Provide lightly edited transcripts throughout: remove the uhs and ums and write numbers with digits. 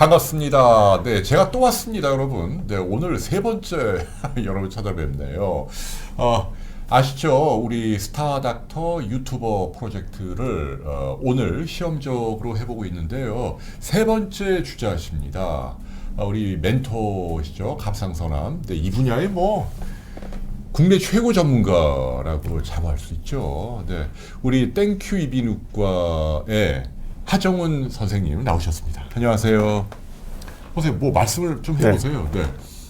반갑습니다. 네, 제가 또 왔습니다, 여러분. 네, 오늘 세 번째 여러분 찾아뵙네요. 아시죠? 우리 스타닥터 유튜버 프로젝트를 오늘 시험적으로 해보고 있는데요. 세 번째 주자십니다. 우리 멘토시죠, 갑상선암. 네, 이 분야에 뭐 국내 최고 전문가라고 자부할 수 있죠. 네, 우리 땡큐 이비인후과의 하정훈 선생님 나오셨습니다. 안녕하세요. 선생님, 뭐 말씀을 좀 해보세요. 네.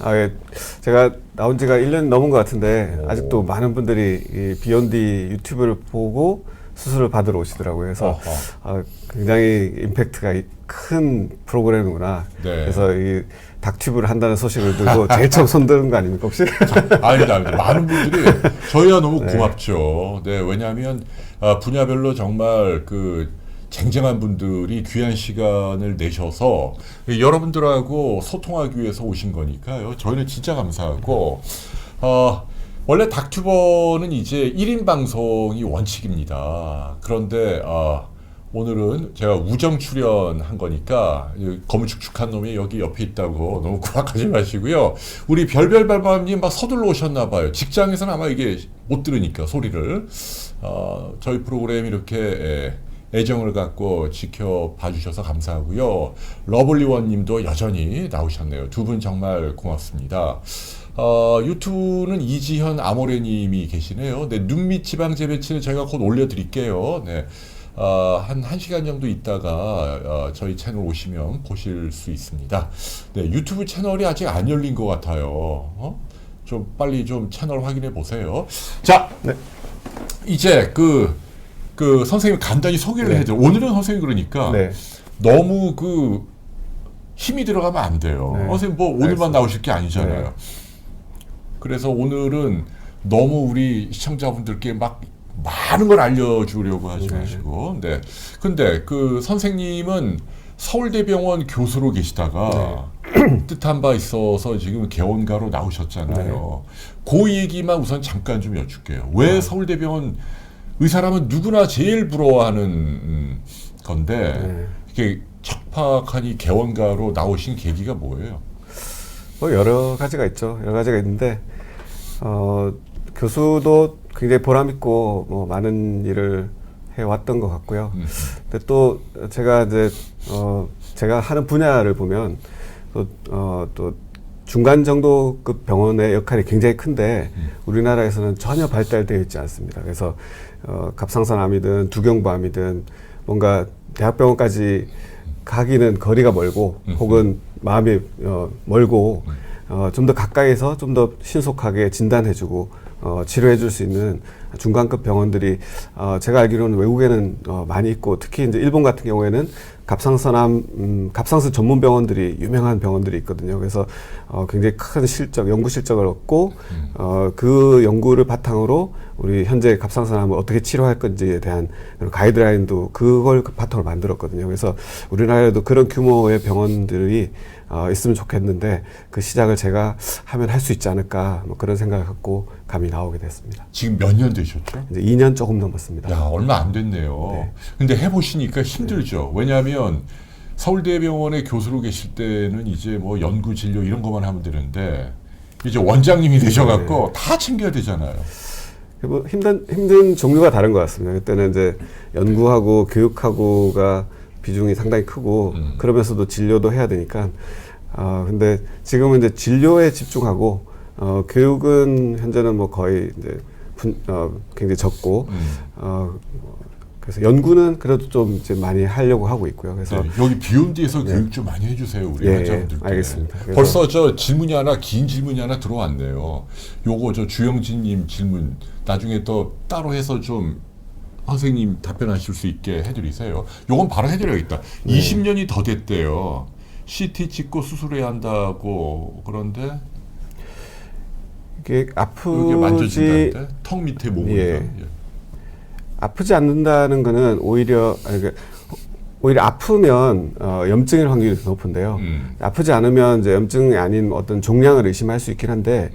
예. 제가 나온 지가 1년 넘은 것 같은데 아직도 많은 분들이 이 비욘디 유튜브를 보고 수술을 받으러 오시더라고요. 그래서 굉장히 임팩트가 큰 프로그램이구나. 네. 그래서 이 닥튜브를 한다는 소식을 듣고 제일 처음 손드는 거 아닙니까 혹시? 아닙니다. 많은 분들이 저희가 너무 고맙죠. 네, 왜냐하면 분야별로 정말 쟁쟁한 분들이 귀한 시간을 내셔서 여러분들하고 소통하기 위해서 오신 거니까요. 저희는 진짜 감사하고, 원래 닥튜버는 이제 1인 방송이 원칙입니다. 그런데 오늘은 제가 우정 출연한 거니까 거무축축한 놈이 여기 옆에 있다고 너무 구박하지 마시고요. 우리 별별발밤님 막 서둘러 오셨나 봐요. 직장에서는 아마 이게 못 들으니까 소리를. 저희 프로그램 이렇게 애정을 갖고 지켜봐 주셔서 감사하고요. 러블리원 님도 여전히 나오셨네요. 두 분 정말 고맙습니다. 유튜브는 이지현 아모레 님이 계시네요. 네, 눈밑 지방 재배치는 저희가 곧 올려드릴게요. 네. 한 1시간 정도 있다가 저희 채널 오시면 보실 수 있습니다. 네, 유튜브 채널이 아직 안 열린 것 같아요. 좀 빨리 좀 채널 확인해 보세요. 자, 네. 이제 선생님 간단히 소개를 해줘. 오늘은 선생님 그러니까 너무 힘이 들어가면 안 돼요. 선생님 뭐 오늘만 나오실 게 아니잖아요. 그래서 오늘은 너무 우리 시청자분들께 막 많은 걸 알려주려고 하지 마시고. 네. 근데 선생님은 서울대병원 교수로 계시다가 뜻한 바 있어서 지금 개원가로 나오셨잖아요. 그 얘기만 우선 잠깐 좀 여쭐게요. 왜 서울대병원 의사라면 누구나 제일 부러워하는 건데 이게 척박하니 개원가로 나오신 계기가 뭐예요? 뭐 여러 가지가 있죠. 여러 가지가 있는데 교수도 굉장히 보람 있고 뭐 많은 일을 해왔던 것 같고요. 근데 또 제가 이제 제가 하는 분야를 보면 또 중간 정도급 병원의 역할이 굉장히 큰데 우리나라에서는 전혀 발달되어 있지 않습니다. 그래서 갑상선암이든 두경부암이든 뭔가 대학병원까지 가기는 거리가 멀고 혹은 마음이 멀고 좀 더 가까이서 좀 더 신속하게 진단해주고 치료해줄 수 있는 중간급 병원들이 제가 알기로는 외국에는 많이 있고 특히 이제 일본 같은 경우에는 갑상선암 갑상선 전문 병원들이 유명한 병원들이 있거든요. 그래서 굉장히 큰 연구 실적을 얻고 그 연구를 바탕으로 우리 현재 갑상선암을 어떻게 치료할 건지에 대한 가이드라인도 그걸 바탕으로 만들었거든요. 그래서 우리나라에도 그런 규모의 병원들이 있으면 좋겠는데 그 시작을 제가 하면 할 수 있지 않을까 뭐 그런 생각을 갖고 감히 나오게 됐습니다. 지금 몇 년 되셨죠? 이제 2년 조금 넘었습니다. 야, 얼마 안 됐네요. 네. 근데 해보시니까 힘들죠. 왜냐하면 서울대병원에 교수로 계실 때는 이제 뭐 연구 진료 이런 것만 하면 되는데 이제 원장님이 되셔갖고 다 챙겨야 되잖아요. 뭐 힘든 종류가 다른 것 같습니다. 그때는 이제 연구하고 교육하고가 비중이 상당히 크고 그러면서도 진료도 해야 되니까 근데 지금은 이제 진료에 집중하고 교육은 현재는 뭐 거의 이제 굉장히 적고 그래서 연구는 그래도 좀 이제 많이 하려고 하고 있고요. 그래서 여기 비욘디에서 교육 좀 많이 해주세요, 우리 환자분들께. 알겠습니다. 벌써 긴 질문이 하나 들어왔네요. 요거 주영진님 질문 나중에 또 따로 해서 좀 선생님 답변하실 수 있게 해드리세요. 요건 바로 해드려야겠다. 20년이 더 됐대요. CT 찍고 수술해야 한다고. 그런데 이게 이게 만져진다는데 턱 밑에 몸을 아프지 않는다는 거는 오히려 아프면 염증일 확률이 높은데요. 아프지 않으면 이제 염증이 아닌 어떤 종양을 의심할 수 있긴 한데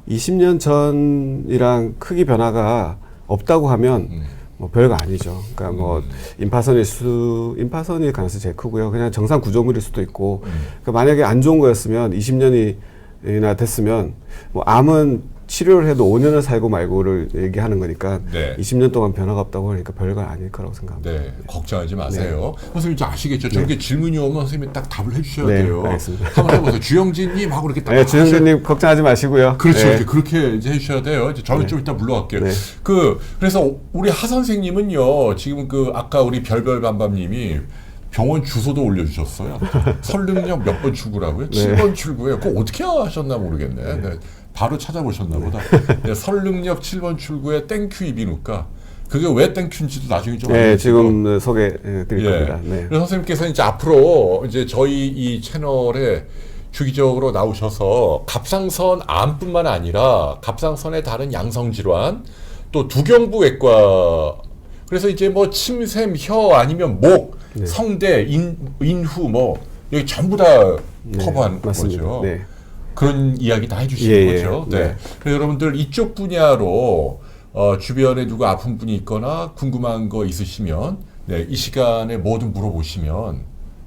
20년 전이랑 크기 변화가 없다고 하면 뭐 별거 아니죠. 그러니까 뭐 임파선일 가능성이 제일 크고요. 그냥 정상 구조물일 수도 있고. 그러니까 만약에 안 좋은 거였으면 20년이나 됐으면 뭐 암은 치료를 해도 5년을 살고 말고를 얘기하는 거니까 네. 20년 동안 변화가 없다고 하니까 별거 아닐 거라고 생각합니다. 네, 걱정하지 마세요. 선생님 이제 아시겠죠? 저렇게 질문이 오면 선생님이 딱 답을 해주셔야 네, 돼요. 알겠습니다. 한번 해보세요. 주영진님 하고 이렇게 딱 네, 주영진님 걱정하지 마시고요. 그렇죠. 네. 이제 그렇게 이제 해주셔야 돼요. 이제 저는 좀 이따 물러갈게요. 네. 그래서 우리 하 선생님은요, 지금 아까 우리 별별밤밤님이 병원 주소도 올려주셨어요. 설릉역 몇 번 출구라고요? 7번 출구에. 그거 어떻게 하셨나 모르겠네. 네. 바로 찾아보셨나 보다. 네, 설릉역 7번 출구에 땡큐 이비인후과. 그게 왜 땡큐인지도 나중에 좀 네, 알려주시고. 지금 소개해 드릴 겁니다. 네. 그래서 선생님께서 이제 앞으로 이제 저희 이 채널에 주기적으로 나오셔서 갑상선 암뿐만 아니라 갑상선의 다른 양성 질환, 또 두경부 외과, 그래서 이제 뭐 침샘, 혀 아니면 목, 네. 성대, 인후 뭐 여기 전부 다 커버하는 맞습니다. 거죠. 네. 그런 이야기 다 해주시는 예, 거죠. 예. 네. 네. 그래서 여러분들 이쪽 분야로 주변에 누구 아픈 분이 있거나 궁금한 거 있으시면 네, 이 시간에 뭐든 물어보시면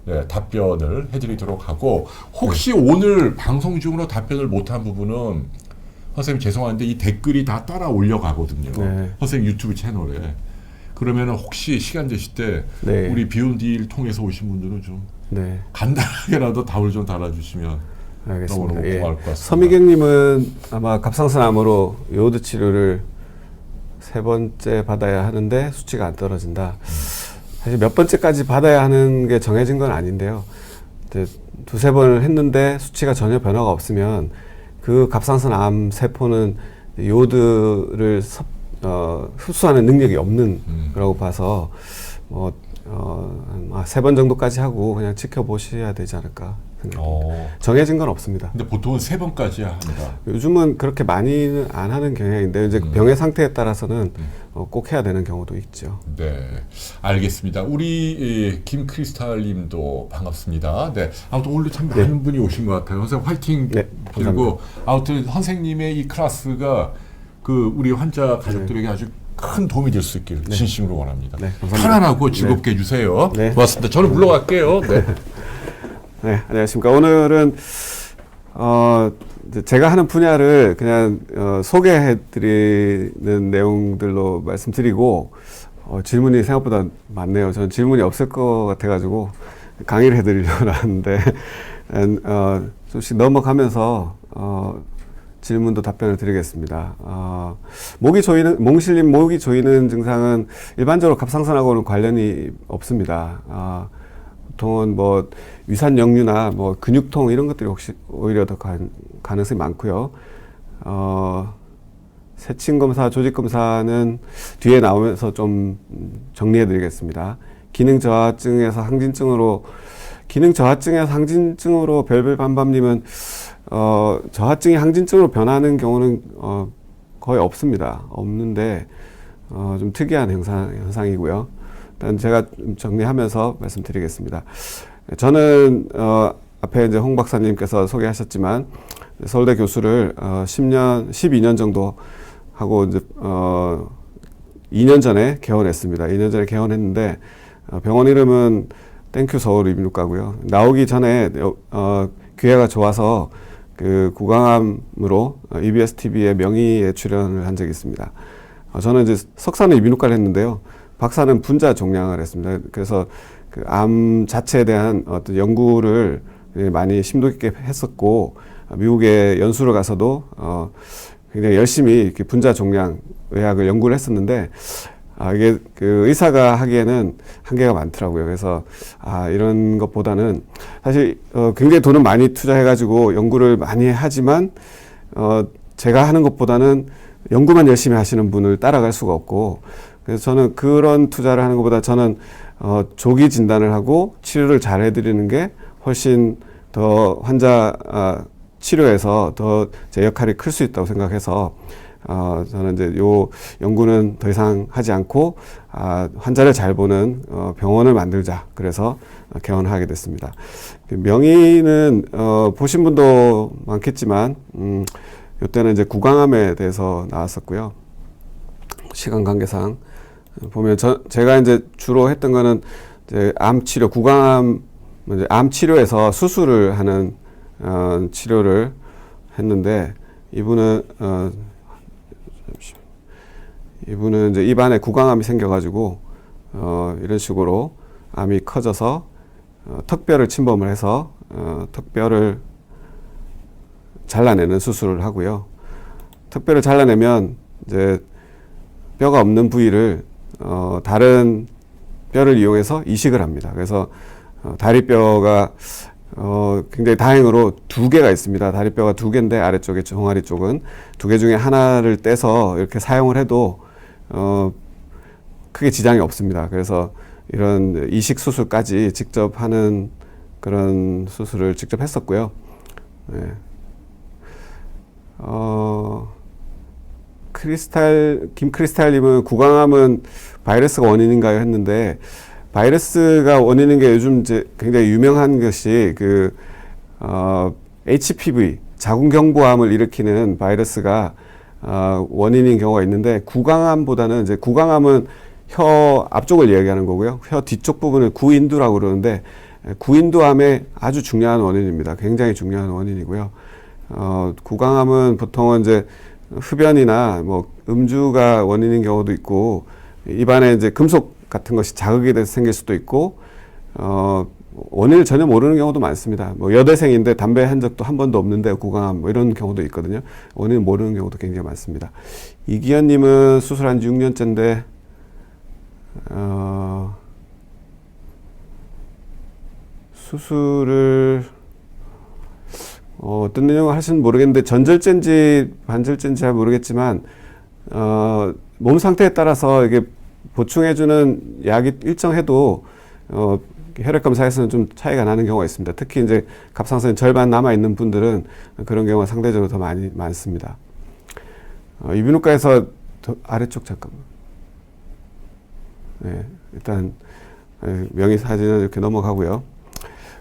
네, 답변을 해드리도록 하고 혹시 오늘 방송 중으로 답변을 못한 부분은 선생님 죄송한데 이 댓글이 다 따라 올려가거든요. 네. 선생님 유튜브 채널에. 그러면 혹시 시간 되실 때 네. 우리 비욘디를 통해서 오신 분들은 좀 네. 간단하게라도 답을 좀 달아주시면 알겠습니다. 너무너무 고마울 것 같습니다. 서미경님은 아마 갑상선암으로 요오드 치료를 3번째 받아야 하는데 수치가 안 떨어진다. 사실 몇 번째까지 받아야 하는 게 정해진 건 아닌데요. 이제 2-3번을 했는데 수치가 전혀 변화가 없으면 그 갑상선암 세포는 요오드를 흡수하는 능력이 없는 거라고 봐서 뭐 3번 정도까지 하고 그냥 지켜보셔야 되지 않을까 생각합니다. 정해진 건 없습니다. 근데 보통은 3번까지 합니다. 요즘은 그렇게 많이는 안 하는 경향인데 이제 병의 상태에 따라서는 꼭 해야 되는 경우도 있죠. 네, 알겠습니다. 우리 김크리스탈님도 반갑습니다. 네, 아무튼 오늘 참 많은 분이 오신 것 같아요. 선생님 화이팅. 네, 그리고 아무튼 선생님의 이 클래스가 우리 환자 가족들에게 아주 큰 도움이 될 수 있기를 진심으로 원합니다. 네, 감사합니다. 편안하고 즐겁게 해주세요. 네. 고맙습니다. 저는 물러갈게요. 네. 네, 안녕하십니까. 오늘은 이제 제가 하는 분야를 그냥 소개해드리는 내용들로 말씀드리고 질문이 생각보다 많네요. 저는 질문이 없을 것 같아가지고 강의를 해드리려고 하는데 조금씩 넘어가면서 질문도 답변을 드리겠습니다. 몽실림 목이 조이는 증상은 일반적으로 갑상선하고는 관련이 없습니다. 보통은 뭐 위산 역류나 뭐 근육통 이런 것들이 혹시 오히려 더 가능성이 많고요. 세친 검사, 조직 검사는 뒤에 나오면서 좀 정리해 드리겠습니다. 기능 저하증에서 항진증으로 별별밤밤님은 저하증이 항진증으로 변하는 경우는 거의 없습니다. 없는데 좀 특이한 현상이고요. 일단 제가 정리하면서 말씀드리겠습니다. 저는 앞에 이제 홍 박사님께서 소개하셨지만 서울대 교수를 12년 정도 하고 이제 2년 전에 개원했습니다. 2년 전에 개원했는데 병원 이름은 땡큐 서울 이비인후과고요. 나오기 전에 기회가 좋아서 그 구강암으로 EBS TV의 명의에 출연을 한 적이 있습니다. 저는 이제 석사는 이비인후과를 했는데요. 박사는 분자 종양을 했습니다. 그래서 그 암 자체에 대한 어떤 연구를 많이 심도 깊게 했었고 미국에 연수를 가서도 굉장히 열심히 이렇게 분자 종양 의학을 연구를 했었는데 이게 그 의사가 하기에는 한계가 많더라고요. 그래서 이런 것보다는 사실 굉장히 돈을 많이 투자해가지고 연구를 많이 하지만 제가 하는 것보다는 연구만 열심히 하시는 분을 따라갈 수가 없고 그래서 저는 그런 투자를 하는 것보다 저는 조기 진단을 하고 치료를 잘 해드리는 게 훨씬 더 환자 치료에서 더 제 역할이 클 수 있다고 생각해서 저는 이제 요 연구는 더 이상 하지 않고 환자를 잘 보는 병원을 만들자. 그래서 개원하게 됐습니다. 명의는 보신 분도 많겠지만 이때는 이제 구강암에 대해서 나왔었고요. 시간 관계상 보면 제가 이제 주로 했던 거는 이제 암 치료, 구강암, 이제 암 치료에서 수술을 하는 치료를 했는데 이분은 이분은 이제 입안에 구강암이 생겨가지고 이런 식으로 암이 커져서 턱뼈를 침범을 해서 턱뼈를 잘라내는 수술을 하고요. 턱뼈를 잘라내면 이제 뼈가 없는 부위를 다른 뼈를 이용해서 이식을 합니다. 그래서 다리뼈가 굉장히 다행으로 2개가 있습니다. 다리뼈가 2개인데 아래쪽에 종아리 쪽은 2개 중에 하나를 떼서 이렇게 사용을 해도 크게 지장이 없습니다. 그래서 이런 이식 수술까지 직접 하는 그런 수술을 직접 했었고요. 네. 김크리스탈님은 구강암은 바이러스가 원인인가요? 했는데, 바이러스가 원인인 게 요즘 이제 굉장히 유명한 것이 HPV, 자궁경부암을 일으키는 바이러스가 원인인 경우가 있는데, 구강암보다는 이제 구강암은 혀 앞쪽을 이야기하는 거고요. 혀 뒤쪽 부분을 구인두라고 그러는데, 구인두암의 아주 중요한 원인입니다. 굉장히 중요한 원인이고요. 구강암은 보통은 이제 흡연이나 뭐 음주가 원인인 경우도 있고, 입안에 이제 금속 같은 것이 자극이 돼서 생길 수도 있고, 원인을 전혀 모르는 경우도 많습니다. 뭐 여대생인데 담배 한 적도 한 번도 없는데 구강암 뭐 이런 경우도 있거든요. 원인을 모르는 경우도 굉장히 많습니다. 이기현님은 수술한 지 6년째인데, 수술을 어떤 내용을 하시는지 모르겠는데 전절제인지 반절제인지 잘 모르겠지만 몸 상태에 따라서 이게 보충해주는 약이 일정해도 혈액 검사에서는 좀 차이가 나는 경우가 있습니다. 특히 이제 갑상선이 절반 남아 있는 분들은 그런 경우가 상대적으로 더 많습니다. 이비인후과에서 아래쪽 잠깐만. 네, 일단 명의 사진은 이렇게 넘어가고요.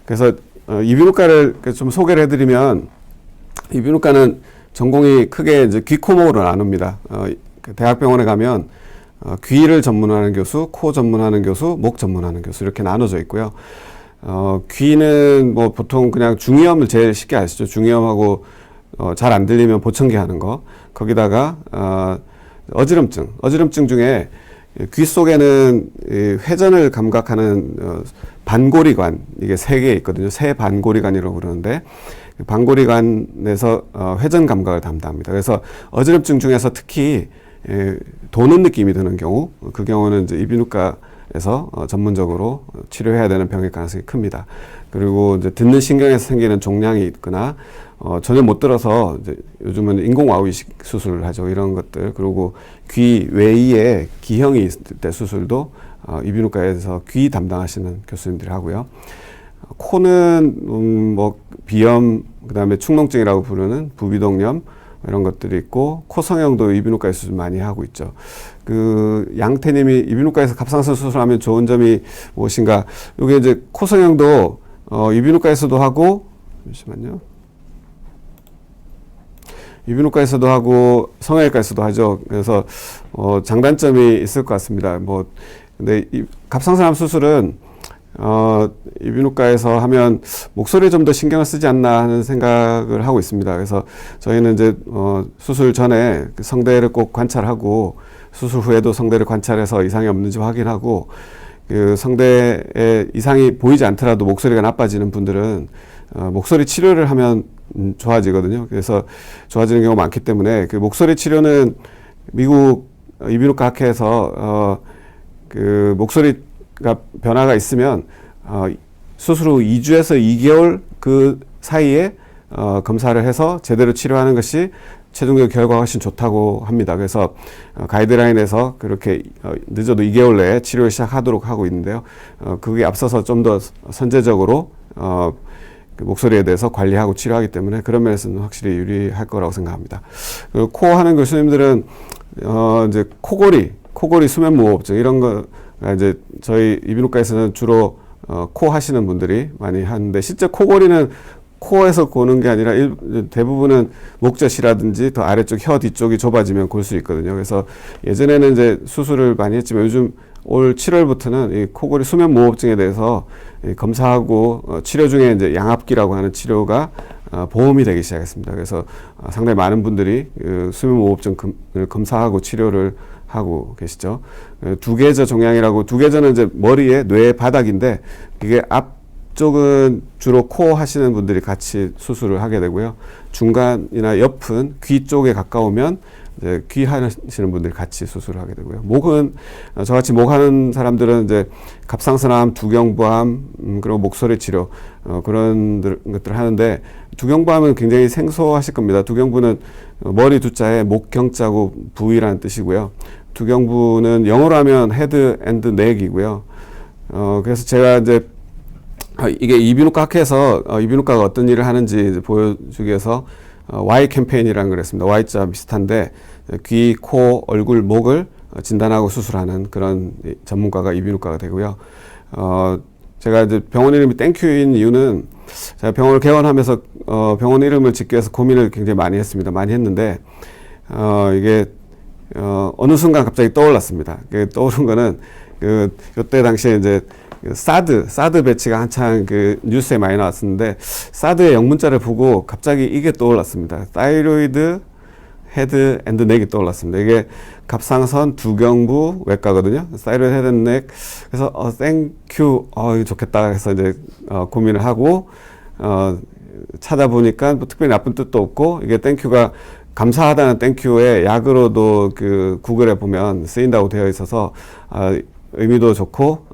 그래서 이비인후과를 좀 소개를 해드리면, 이비인후과는 전공이 크게 이제 귀, 코, 목으로 나눕니다. 대학병원에 가면 귀를 전문하는 교수, 코 전문하는 교수, 목 전문하는 교수 이렇게 나눠져 있고요. 귀는 뭐 보통 그냥 중이염을 제일 쉽게 아시죠. 중이염하고 잘 안 들리면 보청기 하는 거. 거기다가 어지럼증 중에 귀 속에는 회전을 감각하는 반고리관, 이게 3개 있거든요. 새 반고리관이라고 그러는데, 반고리관에서 회전 감각을 담당합니다. 그래서 어지럼증 중에서 특히 도는 느낌이 드는 경우, 그 경우는 이제 이비인후과에서 전문적으로 치료해야 되는 병일 가능성이 큽니다. 그리고 이제 듣는 신경에서 생기는 종양이 있거나 전혀 못 들어서 이제 요즘은 인공와우 이식 수술을 하죠. 이런 것들. 그리고 귀 외에 기형이 있을 때 수술도 이비인후과에서 귀 담당하시는 교수님들이 하고요. 코는 뭐 비염, 그다음에 축농증이라고 부르는 부비동염 이런 것들이 있고, 코성형도 이비인후과에서 좀 많이 하고 있죠. 양태님이 이비인후과에서 갑상선 수술하면 좋은 점이 무엇인가? 이게 이제 코성형도 이비인후과에서도 하고, 잠시만요. 이비인후과에서도 하고 성형외과에서도 하죠. 그래서 장단점이 있을 것 같습니다. 근데 이 갑상선암 수술은 이비인후과에서 하면 목소리에 좀 더 신경을 쓰지 않나 하는 생각을 하고 있습니다. 그래서 저희는 이제 수술 전에 그 성대를 꼭 관찰하고, 수술 후에도 성대를 관찰해서 이상이 없는지 확인하고, 그 성대에 이상이 보이지 않더라도 목소리가 나빠지는 분들은 목소리 치료를 하면 좋아지거든요. 그래서 좋아지는 경우가 많기 때문에 그 목소리 치료는 미국 이비인후과 학회에서 그 목소리가 변화가 있으면 수술 후 2주에서 2개월 그 사이에 검사를 해서 제대로 치료하는 것이 최종적 결과가 훨씬 좋다고 합니다. 그래서 가이드라인에서 그렇게 늦어도 2개월 내에 치료를 시작하도록 하고 있는데요. 그게 앞서서 좀 더 선제적으로 그 목소리에 대해서 관리하고 치료하기 때문에 그런 면에서는 확실히 유리할 거라고 생각합니다. 그리고 코 하는 교수님들은 이제 코골이 수면무호흡증 이런 거가 이제 저희 이비인후과에서는 주로 코 하시는 분들이 많이 하는데, 실제 코골이는 코에서 고는 게 아니라 대부분은 목젖이라든지 더 아래쪽 혀 뒤쪽이 좁아지면 골 수 있거든요. 그래서 예전에는 이제 수술을 많이 했지만 요즘 올 7월부터는 이 코골이 수면 무호흡증에 대해서 검사하고 치료 중에 이제 양압기라고 하는 치료가 보험이 되기 시작했습니다. 그래서 상당히 많은 분들이 수면 무호흡증을 검사하고 치료를 하고 계시죠. 두개저 종양이라고, 두개저는 이제 머리에 뇌 바닥인데 이게 앞쪽은 주로 코 하시는 분들이 같이 수술을 하게 되고요. 중간이나 옆은 귀 쪽에 가까우면 이제 귀 하시는 분들이 같이 수술을 하게 되고요. 목은 저같이 목 하는 사람들은 이제 갑상선암, 두경부암, 그리고 목소리 치료 그런 것들을 하는데, 두경부암은 굉장히 생소하실 겁니다. 두경부는 머리 두자에 목경자고 부위라는 뜻이고요. 두경부는 영어로 하면 헤드 앤드 넥이고요. 그래서 제가 이제 이게 이비인후과 학회에서 이비인후과가 어떤 일을 하는지 이제 보여주기 위해서 Y 캠페인이라는 걸 했습니다. Y자 비슷한데 귀, 코, 얼굴, 목을 진단하고 수술하는 그런 전문가가 이비인후과가 되고요. 제가 이제 병원 이름이 땡큐인 이유는 제가 병원을 개원하면서 병원 이름을 짓기 위해서 고민을 굉장히 많이 했습니다. 많이 했는데 이게 어느 순간 갑자기 떠올랐습니다. 떠오른 거는 요때 당시에 이제 사드 배치가 한창 뉴스에 많이 나왔었는데, 사드의 영문자를 보고 갑자기 이게 떠올랐습니다. 타이로이드 헤드 앤드 넥이 떠올랐습니다. 이게 갑상선 두경부 외과거든요. 타이로이드 헤드 앤드 넥. 그래서 땡큐, 이거 좋겠다 해서 이제 고민을 하고 찾아보니까 뭐 특별히 나쁜 뜻도 없고, 이게 땡큐가 감사하다는 땡큐에 약으로도 구글에 보면 쓰인다고 되어 있어서 의미도 좋고,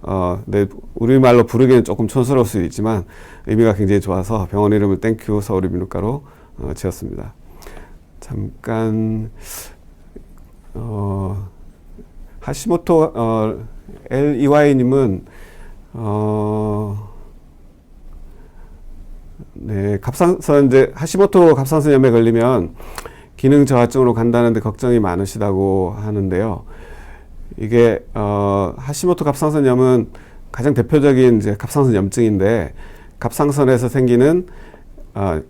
근데 우리말로 부르기는 조금 촌스러울 수 있지만 의미가 굉장히 좋아서 병원 이름을 땡큐 서울이비인후과로 지었습니다. 잠깐 하시모토 LEY님은 네, 갑상선 이제 하시모토 갑상선염에 걸리면 기능 저하증으로 간다는데 걱정이 많으시다고 하는데요. 이게 하시모토 갑상선염은 가장 대표적인 이제 갑상선염증인데, 갑상선에서 생기는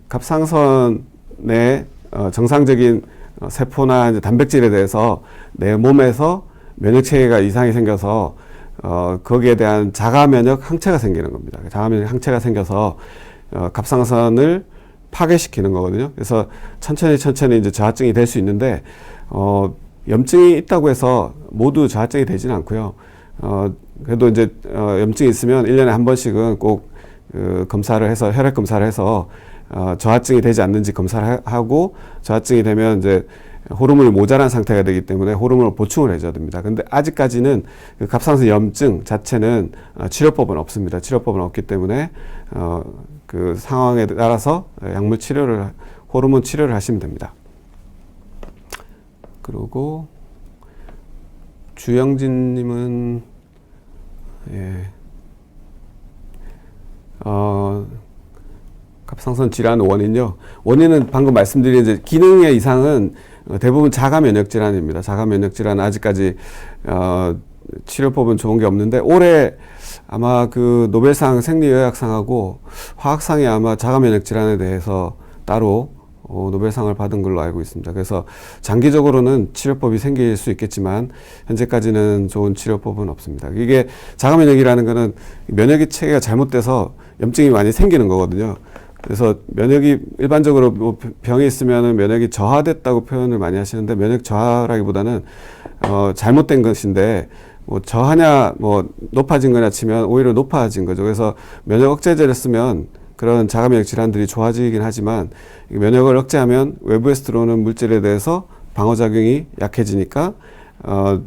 갑상선의 정상적인 세포나 이제 단백질에 대해서 내 몸에서 면역 체계가 이상이 생겨서 거기에 대한 자가 면역 항체가 생기는 겁니다. 자가 면역 항체가 생겨서 갑상선을 파괴시키는 거거든요. 그래서 천천히 이제 저하증이 될 수 있는데, 염증이 있다고 해서 모두 저하증이 되지는 않고요. 그래도 이제 염증이 있으면 1년에 한 번씩은 꼭 검사를 해서, 혈액 검사를 해서 저하증이 되지 않는지 검사를 하고, 저하증이 되면 이제 호르몬이 모자란 상태가 되기 때문에 호르몬을 보충을 해줘야 됩니다. 근데 아직까지는 갑상선 염증 자체는 치료법은 없습니다. 치료법은 없기 때문에 그 상황에 따라서 약물 치료를, 호르몬 치료를 하시면 됩니다. 그리고 주영진님은 갑상선 질환 원인요. 원인은 방금 말씀드린 이제 기능의 이상은 대부분 자가 면역 질환입니다. 자가 면역 질환 아직까지 치료법은 좋은 게 없는데, 올해 아마 노벨상 생리의학상하고 화학상이 아마 자가 면역 질환에 대해서 따로 노벨상을 받은 걸로 알고 있습니다. 그래서 장기적으로는 치료법이 생길 수 있겠지만 현재까지는 좋은 치료법은 없습니다. 이게 자가 면역이라는 거는 면역의 체계가 잘못돼서 염증이 많이 생기는 거거든요. 그래서 면역이 일반적으로 뭐 병이 있으면 면역이 저하됐다고 표현을 많이 하시는데, 면역 저하라기보다는 잘못된 것인데, 뭐 저하냐 뭐 높아진 거냐 치면 오히려 높아진 거죠. 그래서 면역 억제제를 쓰면 그런 자가 면역 질환들이 좋아지긴 하지만, 면역을 억제하면 외부에서 들어오는 물질에 대해서 방어작용이 약해지니까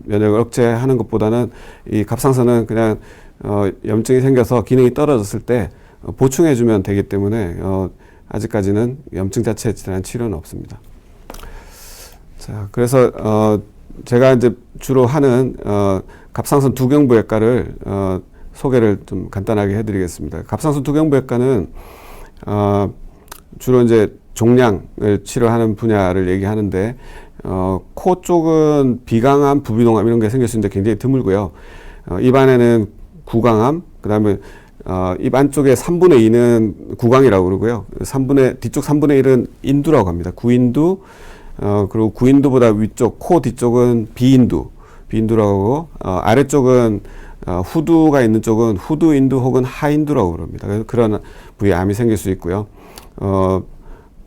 면역을 억제하는 것보다는 이 갑상선은 그냥 염증이 생겨서 기능이 떨어졌을 때 보충해주면 되기 때문에 아직까지는 염증 자체에 대한 치료는 없습니다. 자, 그래서 제가 이제 주로 하는 갑상선 두경부외과를 소개를 좀 간단하게 해드리겠습니다. 갑상선 두경부외과는 주로 이제 종양을 치료하는 분야를 얘기하는데, 코 쪽은 비강암, 부비동암 이런 게 생길 수 있는데 굉장히 드물고요. 입안에는 구강암, 그 다음에 입 안쪽에 3분의 2는 구강이라고 그러고요. 뒤쪽 3분의 1은 인두라고 합니다. 구인두, 그리고 구인두보다 위쪽, 코 뒤쪽은 비인두라고 하고, 아래쪽은 후두가 있는 쪽은 후두인두 혹은 하인두라고 그럽니다. 그래서 그런 부위에 암이 생길 수 있고요.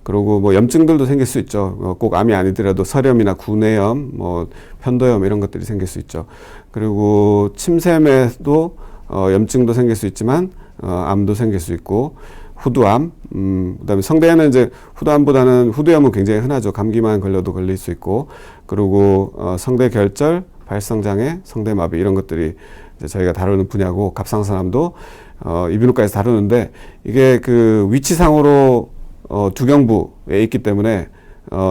그리고 뭐 염증들도 생길 수 있죠. 꼭 암이 아니더라도 설염이나 구내염, 뭐 편도염 이런 것들이 생길 수 있죠. 그리고 침샘에도 염증도 생길 수 있지만 암도 생길 수 있고 후두암, 그다음에 성대에는 이제 후두암보다는 후두염은 굉장히 흔하죠. 감기만 걸려도 걸릴 수 있고 그리고 성대 결절, 발성 장애, 성대 마비 이런 것들이 이제 저희가 다루는 분야고 갑상선암도 이비인후과에서 다루는데 이게 그 위치상으로 두경부에 있기 때문에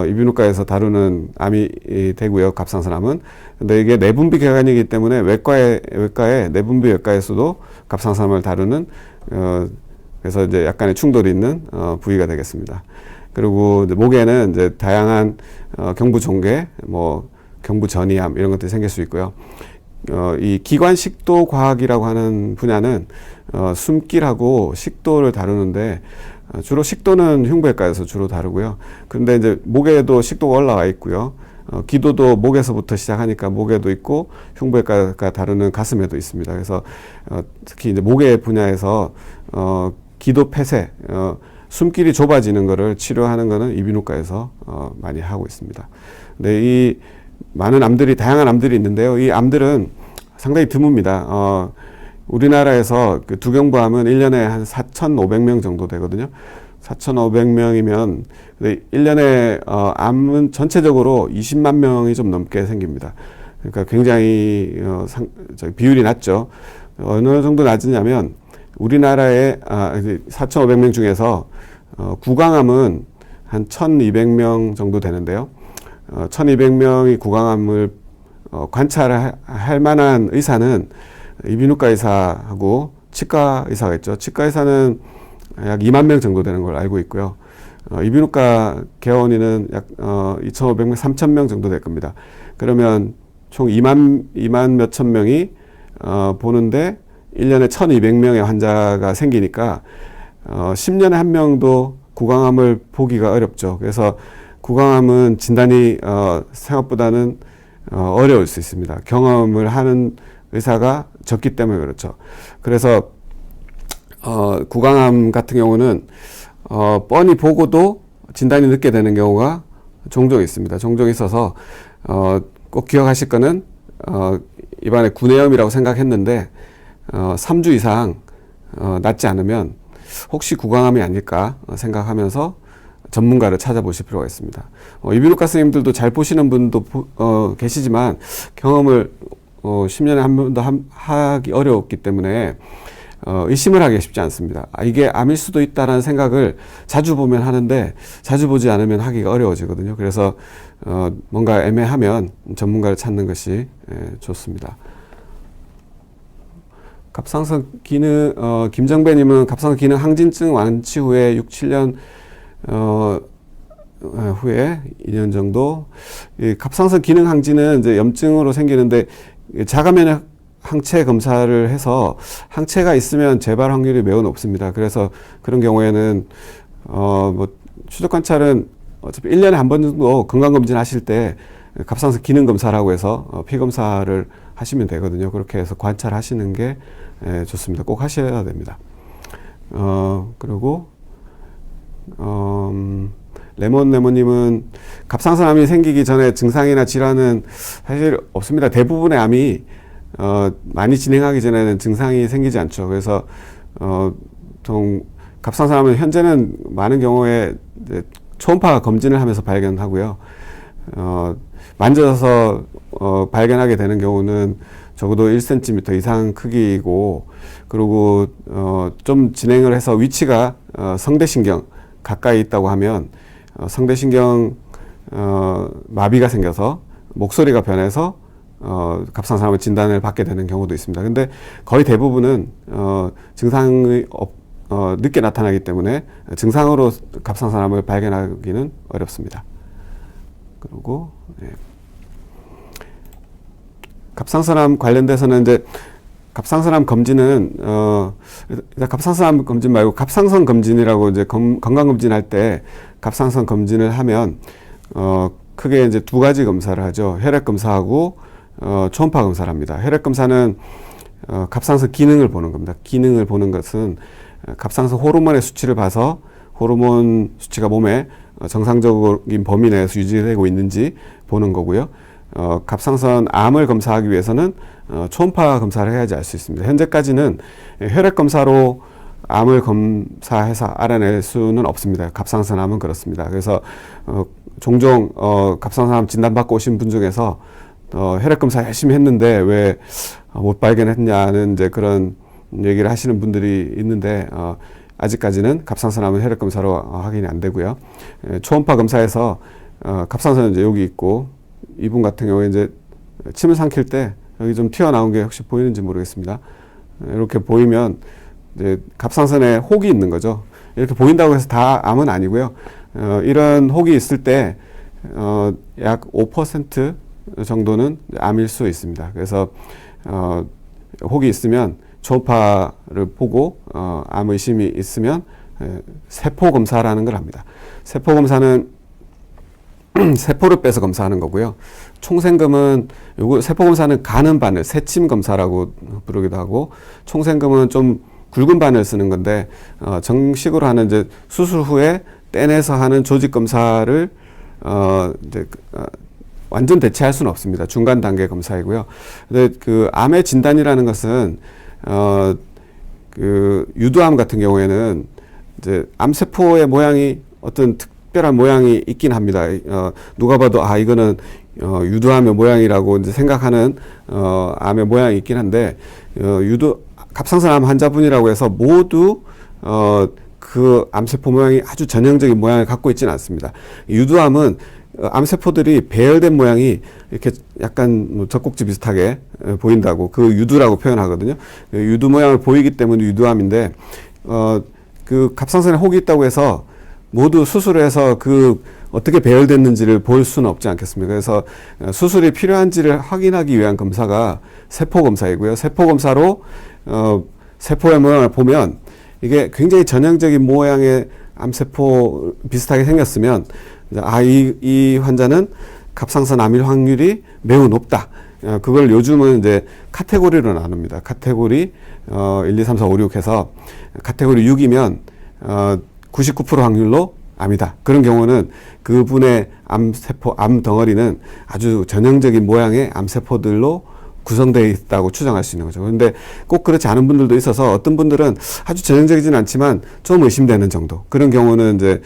이비인후과에서 다루는 암이 되고요. 갑상선암은. 근데 이게 내분비 궤관이기 때문에 외과에 내분비 외과에서도 갑상선암을 다루는 그래서 이제 약간의 충돌이 있는 부위가 되겠습니다. 그리고 이제 목에는 이제 다양한 경부종괴, 뭐 경부전이암 이런 것들이 생길 수 있고요. 이 기관식도 과학이라고 하는 분야는 숨길하고 식도를 다루는데 주로 식도는 흉부외과에서 주로 다루고요. 그런데 이제 목에도 식도가 올라와 있고요. 기도도 목에서부터 시작하니까 목에도 있고 흉부외과가 다루는 가슴에도 있습니다. 그래서 특히 이제 목의 분야에서 기도 폐쇄, 숨길이 좁아지는 거를 치료하는 거는 이비인후과에서 많이 하고 있습니다. 근데 이 많은 암들이 다양한 암들이 있는데요. 이 암들은 상당히 드뭅니다. 우리나라에서 그 두경부암은 1년에 한 4,500명 정도 되거든요. 4,500명이면 1년에 암은 전체적으로 20만 명이 좀 넘게 생깁니다. 그러니까 굉장히 비율이 낮죠. 어느 정도 낮으냐면 우리나라의 4,500명 중에서 구강암은 한 1,200명 정도 되는데요. 1,200명이 구강암을 관찰할 만한 의사는 이비인후과 의사하고 치과 의사가 있죠. 치과 의사는 약 2만 명 정도 되는 걸 알고 있고요. 이비인후과 개원인은 약 2,500명, 3,000명 정도 될 겁니다. 그러면 총 2만 몇천 명이 보는데 1년에 1,200명의 환자가 생기니까 10년에 한 명도 구강암을 보기가 어렵죠. 그래서 구강암은 진단이 생각보다는 어려울 수 있습니다. 경험을 하는 의사가 적기 때문에 그렇죠. 그래서 구강암 같은 경우는 뻔히 보고도 진단이 늦게 되는 경우가 종종 있습니다. 종종 있어서 꼭 기억하실 거는 입안에 구내염이라고 생각했는데 3주 이상 낫지 않으면 혹시 구강암이 아닐까 생각하면서 전문가를 찾아보실 필요가 있습니다. 이비인후과 선생님들도 잘 보시는 분도 계시지만 경험을 10년에 한 번도 하기 어렵기 때문에 의심을 하기 쉽지 않습니다. 이게 암일 수도 있다라는 생각을 자주 보면 하는데 자주 보지 않으면 하기가 어려워지거든요. 그래서 뭔가 애매하면 전문가를 찾는 것이 좋습니다. 갑상선 기능, 김정배님은 갑상선 기능 항진증 완치 후에 6, 7년 후에 2년 정도 이 갑상선 기능 항진은 이제 염증으로 생기는데 자가면역 항체 검사를 해서 항체가 있으면 재발 확률이 매우 높습니다. 그래서 그런 경우에는 뭐 추적 관찰은 어차피 1년에 한 번 정도 건강검진 하실 때 갑상선 기능 검사라고 해서 피 검사를 하시면 되거든요. 그렇게 해서 관찰하시는 게 좋습니다. 꼭 하셔야 됩니다. 그리고 레몬님은 갑상선암이 생기기 전에 증상이나 질환은 사실 없습니다. 대부분의 암이 많이 진행하기 전에는 증상이 생기지 않죠. 그래서 갑상선암은 현재는 많은 경우에 이제 초음파 검진을 하면서 발견하고요. 만져서 발견하게 되는 경우는 적어도 1cm 이상 크기이고, 그리고 좀 진행을 해서 위치가 성대신경 가까이 있다고 하면 성대신경 마비가 생겨서 목소리가 변해서 갑상선암 진단을 받게 되는 경우도 있습니다. 근데 거의 대부분은 증상이 늦게 나타나기 때문에 증상으로 갑상선암을 발견하기는 어렵습니다. 그리고 갑상선암 관련돼서는 이제 갑상선암 검진은 일단 갑상선암 검진 말고 갑상선 검진이라고 이제 건강 검진할 때 갑상선 검진을 하면 크게 이제 두 가지 검사를 하죠. 혈액 검사하고 초음파 검사를 합니다. 혈액 검사는 갑상선 기능을 보는 겁니다. 기능을 보는 것은 갑상선 호르몬의 수치를 봐서 호르몬 수치가 몸에 정상적인 범위 내에서 유지되고 있는지 보는 거고요. 갑상선 암을 검사하기 위해서는 초음파 검사를 해야지 알 수 있습니다. 현재까지는 혈액 검사로 암을 검사해서 알아낼 수는 없습니다. 갑상선 암은 그렇습니다. 그래서 종종 갑상선 암 진단받고 오신 분 중에서 혈액 검사 열심히 했는데 왜 못 발견했냐는 이제 그런 얘기를 하시는 분들이 있는데 아직까지는 갑상선 암은 혈액 검사로 확인이 안 되고요. 초음파 검사에서 갑상선은 이제 여기 있고 이분 같은 경우에 이제 침을 삼킬 때 여기 좀 튀어나온 게 혹시 보이는지 모르겠습니다. 이렇게 보이면 이제 갑상선에 혹이 있는 거죠. 이렇게 보인다고 해서 다 암은 아니고요. 이런 혹이 있을 때 약 5% 정도는 암일 수 있습니다. 그래서 혹이 있으면 초음파를 보고 암 의심이 있으면 세포 검사라는 걸 합니다. 세포 검사는 세포를 빼서 검사하는 거고요. 총생금은 세포 검사는 가는 바늘, 새침 검사라고 부르기도 하고, 총생금은 좀 굵은 바늘 쓰는 건데 정식으로 하는 이제 수술 후에 떼내서 하는 조직 검사를 이제 완전 대체할 수는 없습니다. 중간 단계 검사이고요. 근데 그 암의 진단이라는 것은 그 유두암 같은 경우에는 이제 암세포의 모양이 어떤 특별한 모양이 있긴 합니다. 누가 봐도 이거는 유두암의 모양이라고 이제 생각하는 암의 모양이 있긴 한데 갑상선암 환자분이라고 해서 모두 그 암세포 모양이 아주 전형적인 모양을 갖고 있지는 않습니다. 유두암은 암세포들이 배열된 모양이 이렇게 약간 젖꼭지 비슷하게 보인다고 그 유두라고 표현하거든요. 유두 모양을 보이기 때문에 유두암인데 그 갑상선에 혹이 있다고 해서 모두 수술을 해서 그 어떻게 배열됐는지를 볼 수는 없지 않겠습니까? 그래서 수술이 필요한지를 확인하기 위한 검사가 세포 검사이고요. 세포 검사로 세포의 모양을 보면 이게 굉장히 전형적인 모양의 암세포 비슷하게 생겼으면 이 환자는 갑상선 암일 확률이 매우 높다. 그걸 요즘은 이제 카테고리로 나눕니다. 카테고리 1, 2, 3, 4, 5, 6 해서 카테고리 6이면 99% 확률로 암이다. 그런 경우는 그분의 암세포, 암 덩어리는 아주 전형적인 모양의 암세포들로 구성되어 있다고 추정할 수 있는 거죠. 그런데 꼭 그렇지 않은 분들도 있어서 어떤 분들은 아주 전형적이진 않지만 좀 의심되는 정도. 그런 경우는 이제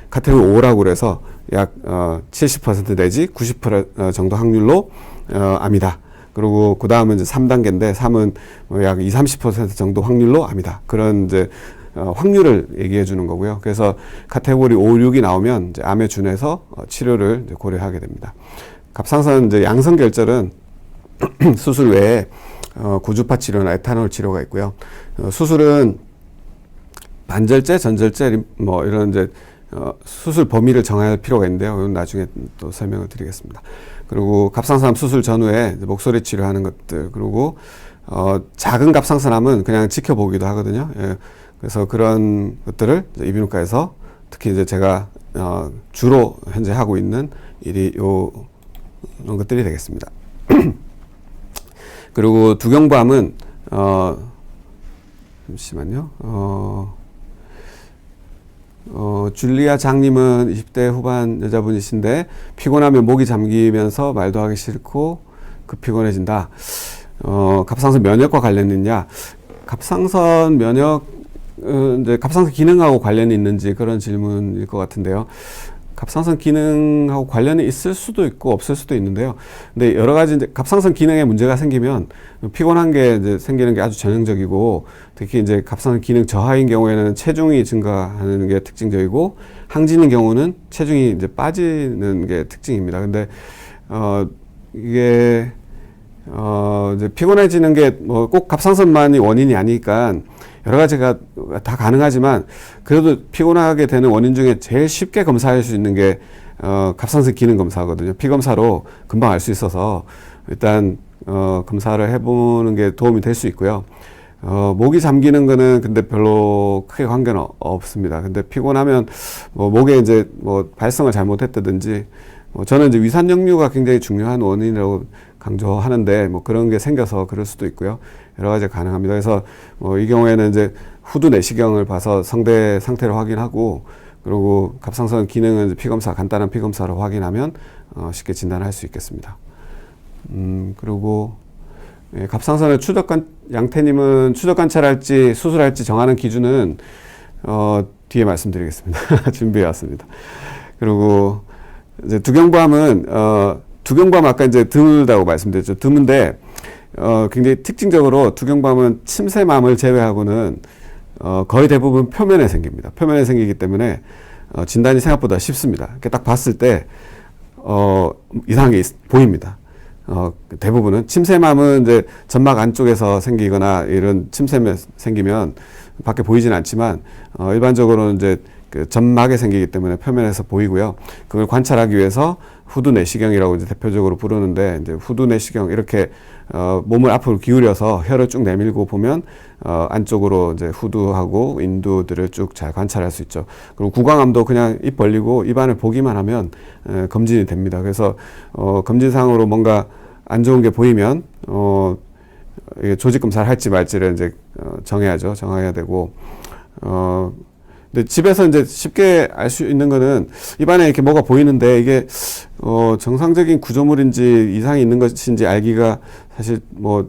카테고리 5라고 그래서 약 70% 내지 90% 정도 확률로 암이다. 그리고 그 다음은 이제 3단계인데 3은 약 20, 30% 정도 확률로 암이다. 그런 이제 확률을 얘기해 주는 거고요. 그래서 카테고리 5, 6이 나오면 이제 암에 준해서 치료를 이제 고려하게 됩니다. 갑상선 이제 양성결절은 수술 외에 고주파 치료나 에탄올 치료가 있고요. 수술은 반절제, 전절제 뭐 이런 이제 수술 범위를 정할 필요가 있는데요. 이건 나중에 또 설명을 드리겠습니다. 그리고 갑상선암 수술 전후에 목소리 치료하는 것들, 그리고 작은 갑상선암은 그냥 지켜보기도 하거든요. 예. 그래서 그런 것들을 이제 이비인후과에서 특히 이제 제가 주로 현재 하고 있는 일이 이런 것들이 되겠습니다. 그리고 두경부암은 잠시만요. 줄리아 장님은 20대 후반 여자분이신데 피곤하면 목이 잠기면서 말도 하기 싫고 급 피곤해진다. 갑상선 면역과 관련이 있냐? 갑상선 면역 이제 갑상선 기능하고 관련이 있는지 그런 질문일 것 같은데요. 갑상선 기능하고 관련이 있을 수도 있고 없을 수도 있는데요. 근데 여러 가지 이제 갑상선 기능에 문제가 생기면 피곤한 게 이제 생기는 게 아주 전형적이고, 특히 이제 갑상선 기능 저하인 경우에는 체중이 증가하는 게 특징적이고, 항진인 경우는 체중이 이제 빠지는 게 특징입니다. 근데 이게 이제 피곤해지는 게 뭐 꼭 갑상선만이 원인이 아니니까 여러 가지가 다 가능하지만, 그래도 피곤하게 되는 원인 중에 제일 쉽게 검사할 수 있는 게 갑상선 기능 검사거든요. 피검사로 금방 알 수 있어서 일단 검사를 해보는 게 도움이 될 수 있고요. 목이 잠기는 거는 근데 별로 크게 관계는 없습니다. 근데 피곤하면 목에 이제 발성을 잘못했다든지 저는 이제 위산 역류가 굉장히 중요한 원인이라고 강조하는데 그런 게 생겨서 그럴 수도 있고요. 여러 가지 가능합니다. 그래서 이 경우에는 이제 후두 내시경을 봐서 성대 상태를 확인하고 그리고 갑상선 기능은 피검사, 간단한 피검사로 확인하면 쉽게 진단할 수 있겠습니다. 그리고 갑상선의 양태님은 추적 관찰할지 수술할지 정하는 기준은 뒤에 말씀드리겠습니다. 준비해 왔습니다. 그리고 이제 두경부암은 두경부암 아까 이제 드물다고 말씀드렸죠. 드문데 굉장히 특징적으로 두경부암은 침샘암을 제외하고는 거의 대부분 표면에 생깁니다. 표면에 생기기 때문에 진단이 생각보다 쉽습니다. 이렇게 딱 봤을 때 이상한 게 보입니다. 대부분은 침샘암은 이제 점막 안쪽에서 생기거나 이런 침샘에 생기면 밖에 보이지는 않지만 일반적으로는 이제 그 점막에 생기기 때문에 표면에서 보이고요. 그걸 관찰하기 위해서 후두 내시경이라고 이제 대표적으로 부르는데 이제 후두 내시경 이렇게 몸을 앞으로 기울여서 혀를 쭉 내밀고 보면 안쪽으로 이제 후두하고 인두들을 쭉 잘 관찰할 수 있죠. 그리고 구강암도 그냥 입 벌리고 입안을 보기만 하면 검진이 됩니다. 그래서 검진상으로 뭔가 안 좋은 게 보이면 조직 검사를 할지 말지를 이제 정해야죠. 정해야 되고 근데 집에서 이제 쉽게 알 수 있는 거는 입안에 이렇게 뭐가 보이는데 이게 정상적인 구조물인지 이상이 있는 것인지 알기가 사실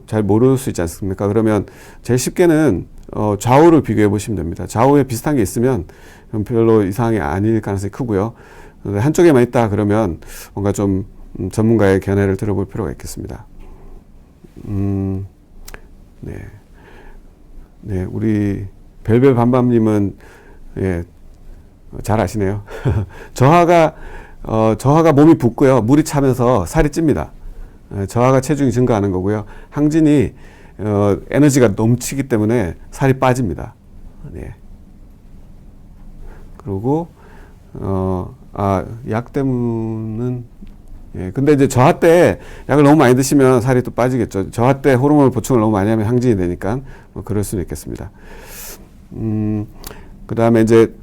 잘 모를 수 있지 않습니까? 그러면 제일 쉽게는 좌우를 비교해 보시면 됩니다. 좌우에 비슷한 게 있으면 별로 이상이 아닐 가능성이 크고요. 한쪽에만 있다 그러면 뭔가 좀 전문가의 견해를 들어볼 필요가 있겠습니다. 네, 우리 별별밤밤님은 잘 아시네요. 저하가 몸이 붓고요. 물이 차면서 살이 찝니다. 저하가 체중이 증가하는 거고요. 항진이 에너지가 넘치기 때문에 살이 빠집니다. 네. 그리고 약 때문은 근데 이제 저하 때 약을 너무 많이 드시면 살이 또 빠지겠죠. 저하 때 호르몬 보충을 너무 많이 하면 항진이 되니까 그럴 수는 있겠습니다. 그 다음에 이제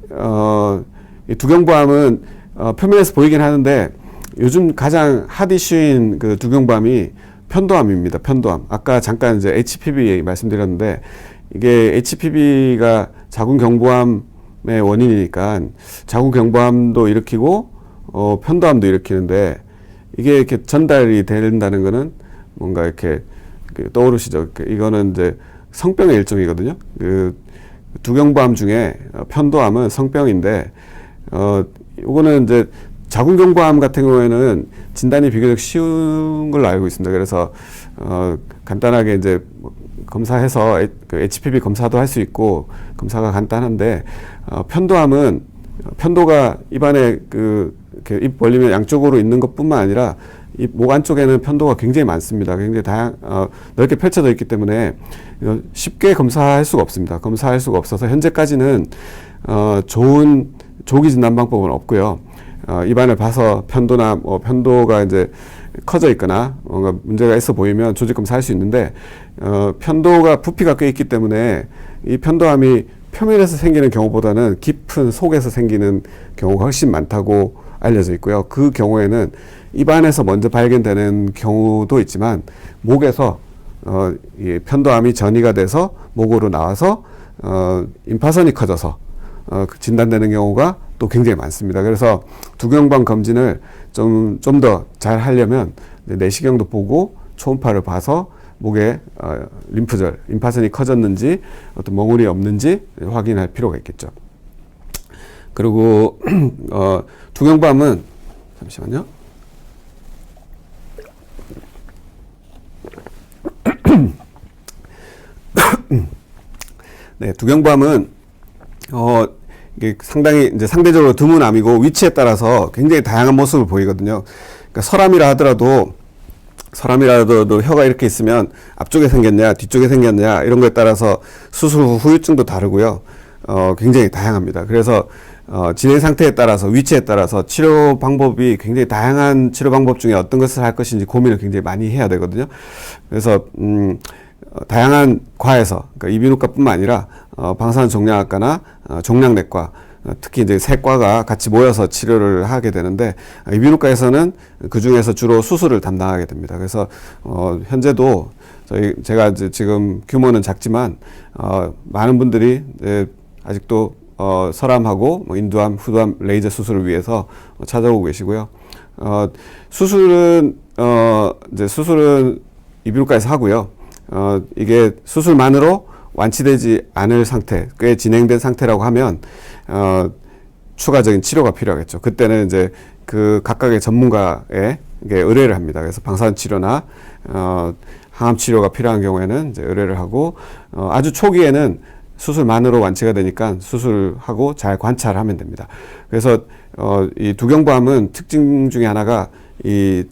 이 두경부암은 표면에서 보이긴 하는데 요즘 가장 핫 이슈인 그 두경부암이 편도암입니다. 편도암. 아까 잠깐 이제 HPV 말씀드렸는데 이게 HPV가 자궁경부암의 원인이니까 자궁경부암도 일으키고 편도암도 일으키는데 이게 이렇게 전달이 된다는 거는 뭔가 이렇게 떠오르시죠. 이거는 이제 성병의 일종이거든요. 두경부암 중에 편도암은 성병인데 요거는 이제 자궁경부암 같은 경우에는 진단이 비교적 쉬운 걸로 알고 있습니다. 그래서 간단하게 이제 검사해서 HPV 검사도 할 수 있고 검사가 간단한데 편도암은 편도가 입안에 이렇게 입 벌리면 양쪽으로 있는 것뿐만 아니라 이 목 안쪽에는 편도가 굉장히 많습니다. 굉장히 넓게 펼쳐져 있기 때문에 쉽게 검사할 수가 없습니다. 검사할 수가 없어서 현재까지는 좋은 조기 진단 방법은 없고요. 입안을 봐서 편도나 편도가 이제 커져 있거나 뭔가 문제가 있어 보이면 조직 검사할 수 있는데 편도가 부피가 꽤 있기 때문에 이 편도암이 표면에서 생기는 경우보다는 깊은 속에서 생기는 경우가 훨씬 많다고 알려져 있고요. 그 경우에는 입안에서 먼저 발견되는 경우도 있지만 목에서 이 편도암이 전이가 돼서 목으로 나와서 임파선이 커져서 진단되는 경우가 또 굉장히 많습니다. 그래서 두경부암 검진을 좀 더 잘 하려면 내시경도 보고 초음파를 봐서 목에 림프절, 임파선이 커졌는지 어떤 멍울이 없는지 확인할 필요가 있겠죠. 그리고 두경부암은 잠시만요. 네, 두경부암은 이게 상당히 이제 상대적으로 드문 암이고 위치에 따라서 굉장히 다양한 모습을 보이거든요. 그러니까 설암이라 하더라도 혀가 이렇게 있으면 앞쪽에 생겼냐, 뒤쪽에 생겼냐 이런 거에 따라서 수술 후 후유증도 다르고요. 굉장히 다양합니다. 그래서 진행 상태에 따라서 위치에 따라서 치료 방법이 굉장히 다양한 치료 방법 중에 어떤 것을 할 것인지 고민을 굉장히 많이 해야 되거든요. 그래서 다양한 과에서 그러니까 이비인후과뿐만 아니라 방사선종양학과나 종양내과 특히 이제 세 과가 같이 모여서 치료를 하게 되는데 이비인후과에서는 그 중에서 주로 수술을 담당하게 됩니다. 그래서 현재도 제가 이제 지금 규모는 작지만 많은 분들이 이제 아직도 설암하고 뭐 인두암, 후두암 레이저 수술을 위해서 찾아오고 계시고요. 수술은 이비인후과에서 하고요. 이게 수술만으로 완치되지 않을 상태, 꽤 진행된 상태라고 하면 추가적인 치료가 필요하겠죠. 그때는 이제 그 각각의 전문가에 의뢰를 합니다. 그래서 방사선 치료나 항암 치료가 필요한 경우에는 이제 의뢰를 하고 아주 초기에는 수술만으로 완치가 되니까 수술하고 잘 관찰하면 됩니다. 그래서 이 두경부암은 특징 중에 하나가 이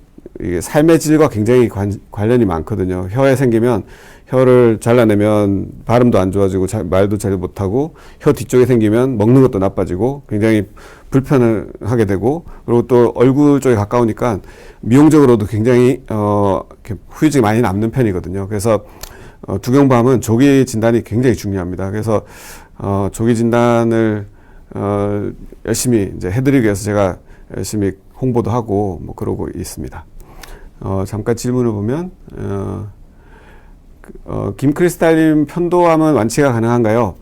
삶의 질과 굉장히 관련이 많거든요. 혀에 생기면 혀를 잘라내면 발음도 안 좋아지고 말도 잘 못하고 혀 뒤쪽에 생기면 먹는 것도 나빠지고 굉장히 불편을 하게 되고 그리고 또 얼굴 쪽에 가까우니까 미용적으로도 굉장히 후유증이 많이 남는 편이거든요. 그래서 두경부암은 조기 진단이 굉장히 중요합니다. 그래서 조기 진단을 열심히 이제 해드리기 위해서 제가 열심히 홍보도 하고 뭐 그러고 있습니다. 잠깐 질문을 보면 김크리스탈님 편도암은 완치가 가능한가요?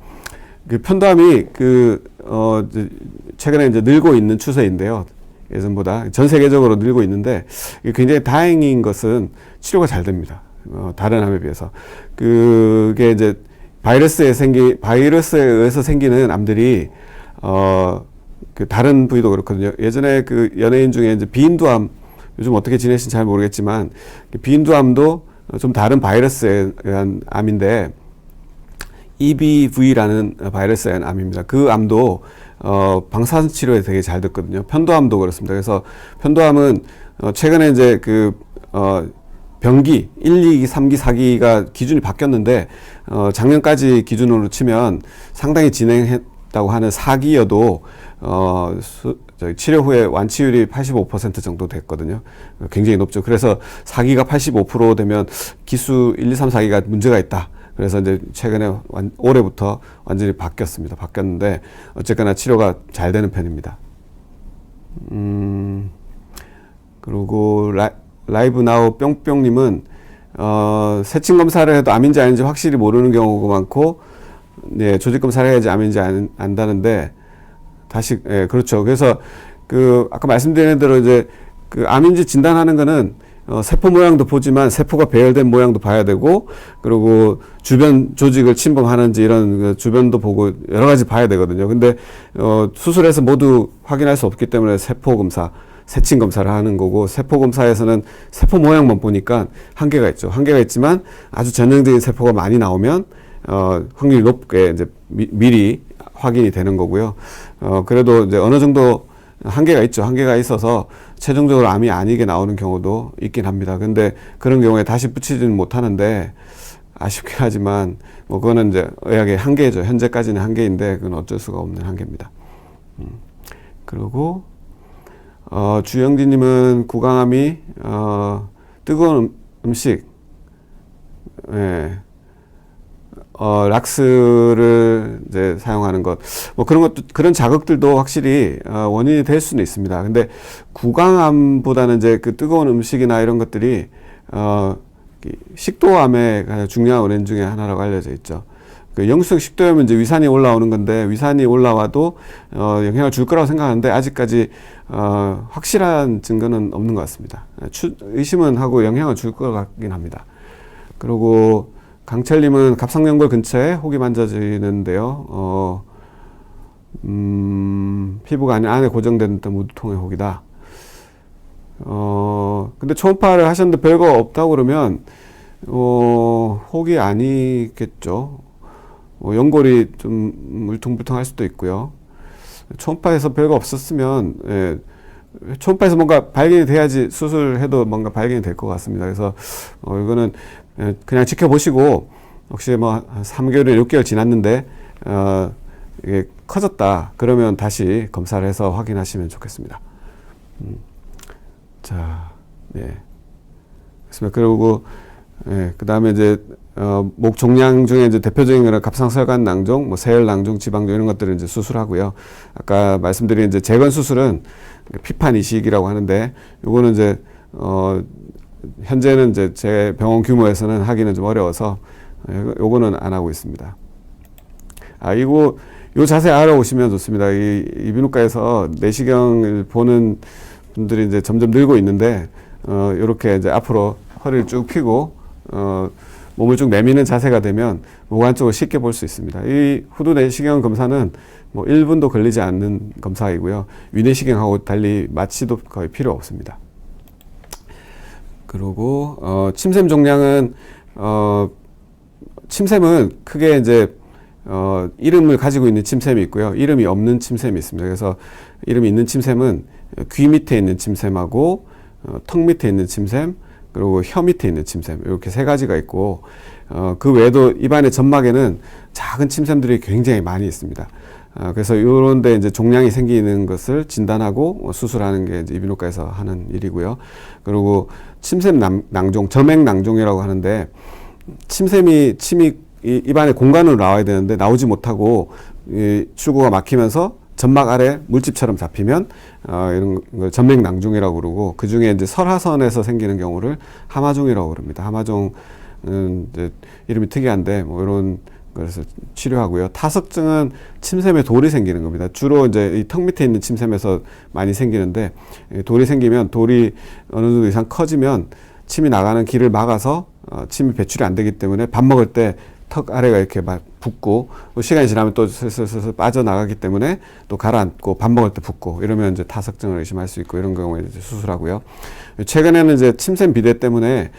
그 편도암이 최근에 이제 늘고 있는 추세인데요. 예전보다 전 세계적으로 늘고 있는데 굉장히 다행인 것은 치료가 잘 됩니다. 다른 암에 비해서 그게 이제 바이러스에 의해서 생기는 암들이 그 다른 부위도 그렇거든요. 예전에 그 연예인 중에 이제 비인두암 요즘 어떻게 지내신지 잘 모르겠지만 비인두암도 좀 다른 바이러스에 의한 암인데 EBV라는 바이러스에 의한 암입니다. 그 암도 방사선 치료에 되게 잘 됐거든요. 편도암도 그렇습니다. 그래서 편도암은 최근에 이제 병기 1, 2기, 3기, 4기가 기준이 바뀌었는데 작년까지 기준으로 치면 상당히 진행했다고 하는 4기여도 치료 후에 완치율이 85% 정도 됐거든요. 굉장히 높죠. 그래서 4기가 85% 되면 기수 1, 2, 3, 4기가 문제가 있다. 그래서 이제 최근에 올해부터 완전히 바뀌었습니다. 바뀌었는데 어쨌거나 치료가 잘 되는 편입니다. 그리고 라이브 나우 뿅뿅님은 세친 검사를 해도 암인지 아닌지 확실히 모르는 경우가 많고 네, 조직 검사를 해야지 암인지 안다는데 다시 그렇죠. 그래서 아까 말씀드린 대로 이제 암인지 진단하는 거는 세포 모양도 보지만 세포가 배열된 모양도 봐야 되고 그리고 주변 조직을 침범하는지 이런 주변도 보고 여러 가지 봐야 되거든요. 근데 수술해서 모두 확인할 수 없기 때문에 세포 검사, 세친 검사를 하는 거고 세포 검사에서는 세포 모양만 보니까 한계가 있죠. 한계가 있지만 아주 전형적인 세포가 많이 나오면 확률이 높게 이제 미리 확인이 되는 거고요. 그래도 이제 어느 정도 한계가 있죠. 한계가 있어서 최종적으로 암이 아니게 나오는 경우도 있긴 합니다. 근데 그런 경우에 다시 붙이지는 못하는데 아쉽긴 하지만 뭐 그거는 이제 의학의 한계죠. 현재까지는 한계인데 그건 어쩔 수가 없는 한계입니다. 그리고 주영진님은 구강암이 뜨거운 음식, 락스를 이제 사용하는 것, 뭐 그런 것도, 그런 자극들도 확실히 원인이 될 수는 있습니다. 근데 구강암보다는 이제 그 뜨거운 음식이나 이런 것들이 식도암의 가장 중요한 원인 중에 하나라고 알려져 있죠. 그 영수성 식도염은 이제 위산이 올라오는 건데 위산이 올라와도 영향을 줄 거라고 생각하는데 아직까지 확실한 증거는 없는 것 같습니다. 의심은 하고 영향을 줄 것 같긴 합니다. 그리고 강철님은 갑상연골 근처에 혹이 만져지는데요. 피부가 안에 고정된 듯한 무두통의 혹이다. 근데 초음파를 하셨는데 별거 없다고 그러면 혹이 아니겠죠. 연골이 좀 울퉁불퉁할 수도 있고요. 초음파에서 별거 없었으면 초음파에서 뭔가 발견이 돼야지 수술해도 뭔가 발견이 될 것 같습니다. 그래서 이거는 그냥 지켜보시고 혹시 뭐 한 3개월, 6개월 지났는데 이게 커졌다. 그러면 다시 검사를 해서 확인하시면 좋겠습니다. 자, 네. 그리고 그 다음에 이제 목 종양 중에 이제 대표적인 거는 갑상선관 낭종, 뭐 세혈 낭종, 지방종 이런 것들을 이제 수술하고요. 아까 말씀드린 이제 재건 수술은 피판 이식이라고 하는데, 요거는 이제 현재는 이제 제 병원 규모에서는 하기는 좀 어려워서 요거는 안 하고 있습니다. 요 자세 알아오시면 좋습니다. 이비인후과에서 내시경을 보는 분들이 이제 점점 늘고 있는데, 요렇게 이제 앞으로 허리를 쭉 펴고, 몸을 쭉 내미는 자세가 되면 목 안쪽을 쉽게 볼 수 있습니다. 이 후두 내시경 검사는 뭐 1분도 걸리지 않는 검사이고요. 위내시경하고 달리 마취도 거의 필요 없습니다. 그리고, 침샘 종양은, 침샘은 크게 이제, 이름을 가지고 있는 침샘이 있고요. 이름이 없는 침샘이 있습니다. 그래서 이름이 있는 침샘은 귀 밑에 있는 침샘하고, 턱 밑에 있는 침샘, 그리고 혀 밑에 있는 침샘, 이렇게 세 가지가 있고, 그 외에도 입안의 점막에는 작은 침샘들이 굉장히 많이 있습니다. 그래서 이런데 이제 종양이 생기는 것을 진단하고 수술하는 게 이제 이비인후과에서 하는 일이고요. 그리고 침샘 낭종, 점액 낭종이라고 하는데, 침이 입안에 공간으로 나와야 되는데 나오지 못하고 출구가 막히면서 점막 아래 물집처럼 잡히면 이런 걸 점맥 낭종이라고 그러고, 그 중에 이제 설하선에서 생기는 경우를 함하종이라고 그럽니다. 함하종은 이제 이름이 특이한데 뭐 이런 것을 치료하고요. 타석증은 침샘에 돌이 생기는 겁니다. 주로 이제 이 턱 밑에 있는 침샘에서 많이 생기는데, 돌이 생기면 돌이 어느 정도 이상 커지면 침이 나가는 길을 막아서 침이 배출이 안 되기 때문에 밥 먹을 때 턱 아래가 이렇게 막 붓고, 시간이 지나면 또 슬슬 빠져나가기 때문에 또 가라앉고 밥 먹을 때 붓고, 이러면 이제 타석증을 의심할 수 있고, 이런 경우에 이제 수술하고요. 최근에는 이제 침샘 비대 때문에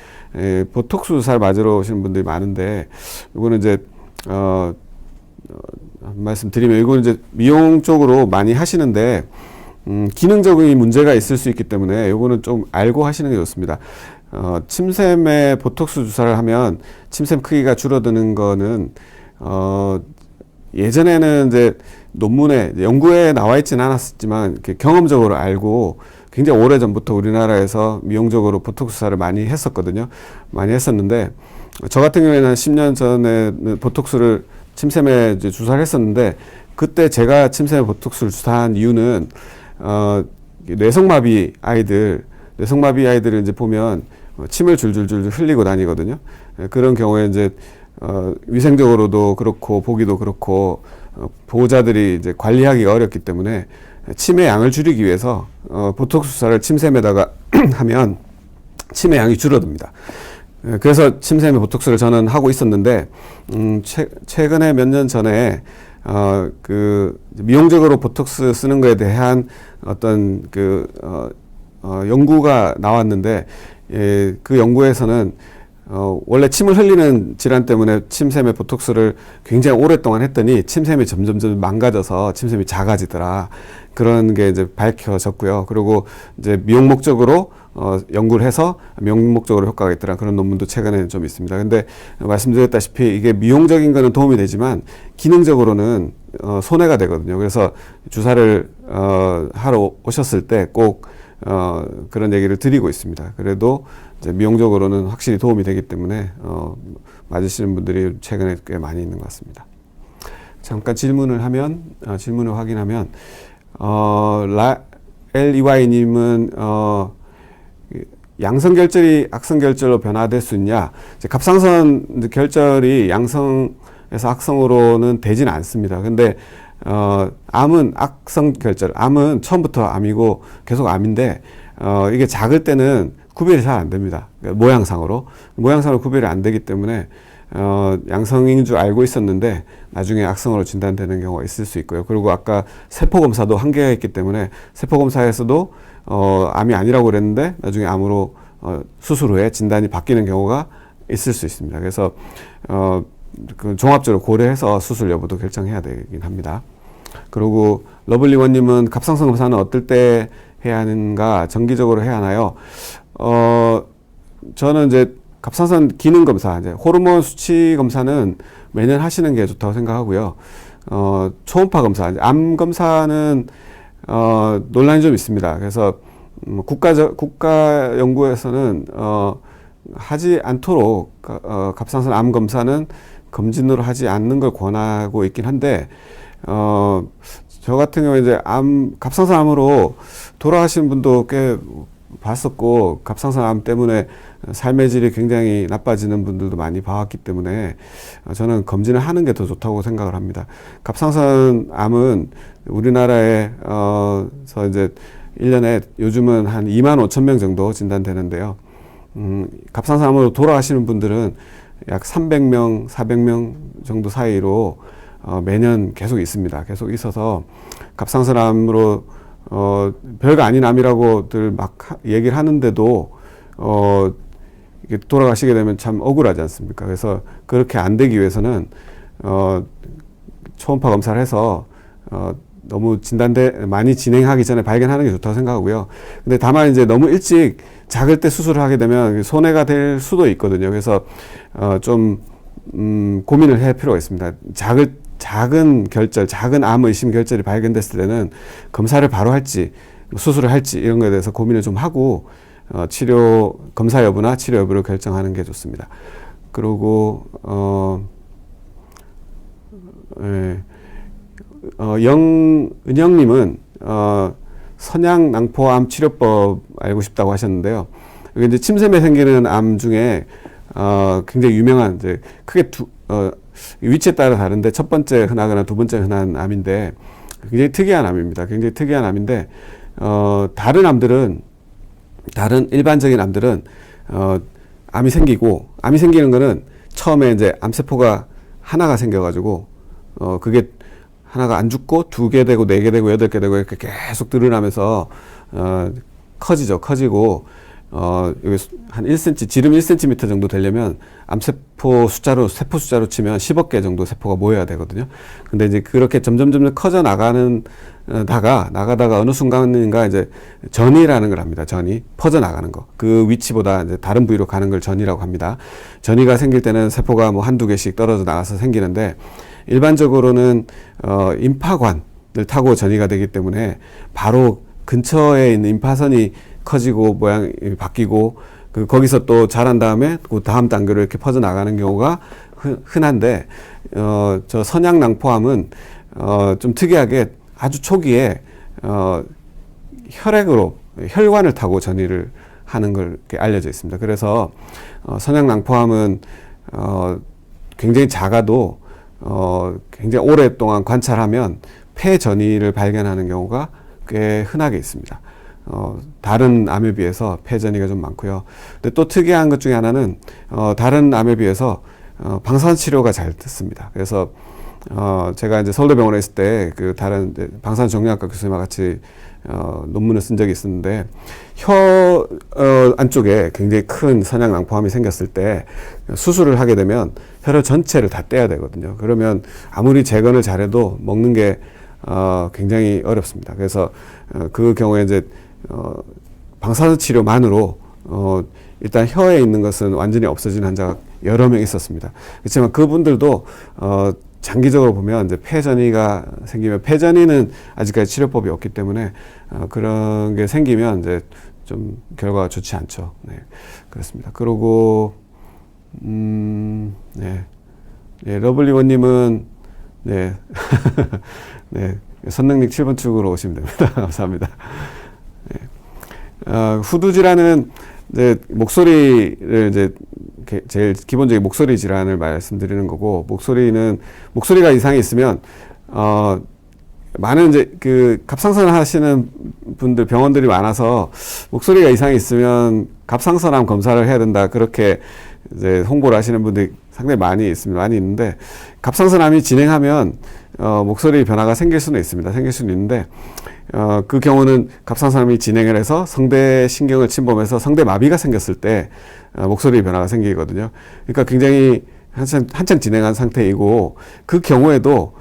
보톡스 주사를 맞으러 오시는 분들이 많은데, 이거는 이제 말씀드리면 이거는 이제 미용 쪽으로 많이 하시는데, 기능적인 문제가 있을 수 있기 때문에 이거는 좀 알고 하시는 게 좋습니다. 침샘에 보톡스 주사를 하면 침샘 크기가 줄어드는 거는, 예전에는 이제 논문에, 연구에 나와 있지는 않았지만, 이렇게 경험적으로 알고 굉장히 오래 전부터 우리나라에서 미용적으로 보톡스 주사를 많이 했었거든요. 많이 했었는데, 저 같은 경우에는 한 10년 전에 보톡스를 침샘에 이제 주사를 했었는데, 그때 제가 침샘에 보톡스를 주사한 이유는, 뇌성마비 아이들을 이제 보면 침을 줄줄줄 흘리고 다니거든요. 그런 경우에 이제 위생적으로도 그렇고 보기도 그렇고 보호자들이 이제 관리하기가 어렵기 때문에 침의 양을 줄이기 위해서 보톡스 주사를 침샘에다가 하면 침의 양이 줄어듭니다. 그래서 침샘에 보톡스를 저는 하고 있었는데, 최근에 몇 년 전에 그 미용적으로 보톡스 쓰는 거에 대한 어떤 연구가 나왔는데, 그 연구에서는 원래 침을 흘리는 질환 때문에 침샘에 보톡스를 굉장히 오랫동안 했더니 침샘이 점점 망가져서 침샘이 작아지더라. 그런 게 이제 밝혀졌고요. 그리고 이제 미용 목적으로 연구를 해서 미용 목적으로 효과가 있더라. 그런 논문도 최근에 좀 있습니다. 근데 말씀드렸다시피 이게 미용적인 거는 도움이 되지만 기능적으로는 손해가 되거든요. 그래서 주사를 하러 오셨을 때 꼭 그런 얘기를 드리고 있습니다. 그래도 이제 미용적으로는 확실히 도움이 되기 때문에 맞으시는 분들이 최근에 꽤 많이 있는 것 같습니다. 잠깐 질문을 확인하면 LEY님은 양성 결절이 악성 결절로 변화될 수 있냐? 이제 갑상선 결절이 양성에서 악성으로는 되지는 않습니다. 근데 암은 악성 결절, 암은 처음부터 암이고 계속 암인데, 이게 작을 때는 구별이 잘 안 됩니다. 모양상으로 구별이 안 되기 때문에, 양성인 줄 알고 있었는데, 나중에 악성으로 진단되는 경우가 있을 수 있고요. 그리고 아까 세포검사도 한계가 있기 때문에, 세포검사에서도, 암이 아니라고 그랬는데, 나중에 암으로, 수술 후에 진단이 바뀌는 경우가 있을 수 있습니다. 그래서, 그 종합적으로 고려해서 수술 여부도 결정해야 되긴 합니다. 그리고 러블리원님은 갑상선 검사는 어떨 때 해야 하는가, 정기적으로 해야 하나요? 저는 이제 갑상선 기능 검사, 이제 호르몬 수치 검사는 매년 하시는 게 좋다고 생각하고요. 초음파 검사, 암 검사는 논란이 좀 있습니다. 그래서 국가 연구에서는 하지 않도록 갑상선 암 검사는 검진으로 하지 않는 걸 권하고 있긴 한데 저 같은 경우에 이제 갑상선 암으로 돌아가신 분도 꽤 봤었고, 갑상선 암 때문에 삶의 질이 굉장히 나빠지는 분들도 많이 봐왔기 때문에 저는 검진을 하는 게 더 좋다고 생각을 합니다. 갑상선 암은 우리나라에서 이제 1년에 요즘은 한 2만 5천 명 정도 진단되는데요. 갑상선 암으로 돌아가시는 분들은 약 300명, 400명 정도 사이로 매년 계속 있습니다. 계속 있어서 갑상선 암으로 별거 아닌 암이라고들 막 얘기를 하는데도 이게 돌아가시게 되면 참 억울하지 않습니까? 그래서 그렇게 안 되기 위해서는 초음파 검사를 해서 너무 많이 진행하기 전에 발견하는 게 좋다고 생각하고요. 근데 다만 이제 너무 일찍 작을 때 수술을 하게 되면 손해가 될 수도 있거든요. 그래서 좀 고민을 할 필요가 있습니다. 작은 결절, 작은 암 의심 결절이 발견됐을 때는 검사를 바로 할지 수술을 할지 이런 거에 대해서 고민을 좀 하고 검사 여부나 치료 여부를 결정하는 게 좋습니다. 그리고 영은영님은 선양낭포암 치료법 알고 싶다고 하셨는데요. 이게 이제 침샘에 생기는 암 중에 굉장히 유명한, 이제 크게 위치에 따라 다른데 첫 번째 흔하거나 두 번째 흔한 암인데 굉장히 특이한 암입니다. 굉장히 특이한 암인데 다른 일반적인 암들은 암이 생기는 거는 처음에 이제 암세포가 하나가 생겨가지고 그게 하나가 안 죽고 2개 되고 4개 되고 8개 되고 이렇게 계속 늘어나면서 커지고 여기 한 1cm, 지름 1cm 정도 되려면 세포 숫자로 치면 10억 개 정도 세포가 모여야 되거든요. 근데 이제 그렇게 점점 커져 나가다가 어느 순간인가 이제 전이라는 걸 합니다. 전이 퍼져 나가는 거. 그 위치보다 이제 다른 부위로 가는 걸 전이라고 합니다. 전이가 생길 때는 세포가 뭐 한두 개씩 떨어져 나가서 생기는데, 일반적으로는 임파관을 타고 전이가 되기 때문에 바로 근처에 있는 임파선이 커지고 모양이 바뀌고 거기서 또 자란 다음에 그 다음 단계로 이렇게 퍼져 나가는 경우가 흔한데 저 선양낭포암은 좀 특이하게 아주 초기에 혈관을 타고 전이를 하는 걸 이렇게 알려져 있습니다. 그래서 선양낭포암은 굉장히 작아도 굉장히 오랫동안 관찰하면 폐 전이를 발견하는 경우가 꽤 흔하게 있습니다. 다른 암에 비해서 폐 전이가 좀 많고요. 근데 또 특이한 것 중에 하나는 다른 암에 비해서 방사선 치료가 잘 됐습니다. 그래서 제가 이제 서울대병원에 있을 때 그 다른 이제 방사선 정형외과 교수님과 같이 논문을 쓴 적이 있었는데, 혀 안쪽에 굉장히 큰 선양낭포암이 생겼을 때 수술을 하게 되면 혈액 전체를 다 떼야 되거든요. 그러면 아무리 재건을 잘해도 먹는 게 굉장히 어렵습니다. 그래서 그 경우에 이제 방사선 치료만으로 일단 혀에 있는 것은 완전히 없어진 환자가 여러 명 있었습니다. 그렇지만 그분들도 장기적으로 보면 이제 폐전이가 생기면, 폐전이는 아직까지 치료법이 없기 때문에 그런 게 생기면 이제 좀 결과가 좋지 않죠. 네, 그렇습니다. 그리고 네, 러블리원님은 네, 네, 선릉역 7번 출구로 오시면 됩니다. 감사합니다. 네. 후두 질환은 이제 목소리를 이제 제일 기본적인 목소리 질환을 말씀드리는 거고, 목소리가 이상이 있으면 많은 이제 그 갑상선 하시는 분들 병원들이 많아서 목소리가 이상이 있으면 갑상선암 검사를 해야 된다, 그렇게 이제 홍보를 하시는 분들이 상당히 많이 있는데, 갑상선암이 진행하면 목소리 변화가 생길 수는 있는데 그 경우는 갑상선암이 진행을 해서 성대 신경을 침범해서 성대 마비가 생겼을 때 목소리 변화가 생기거든요. 그러니까 굉장히 한참 진행한 상태이고, 그 경우에도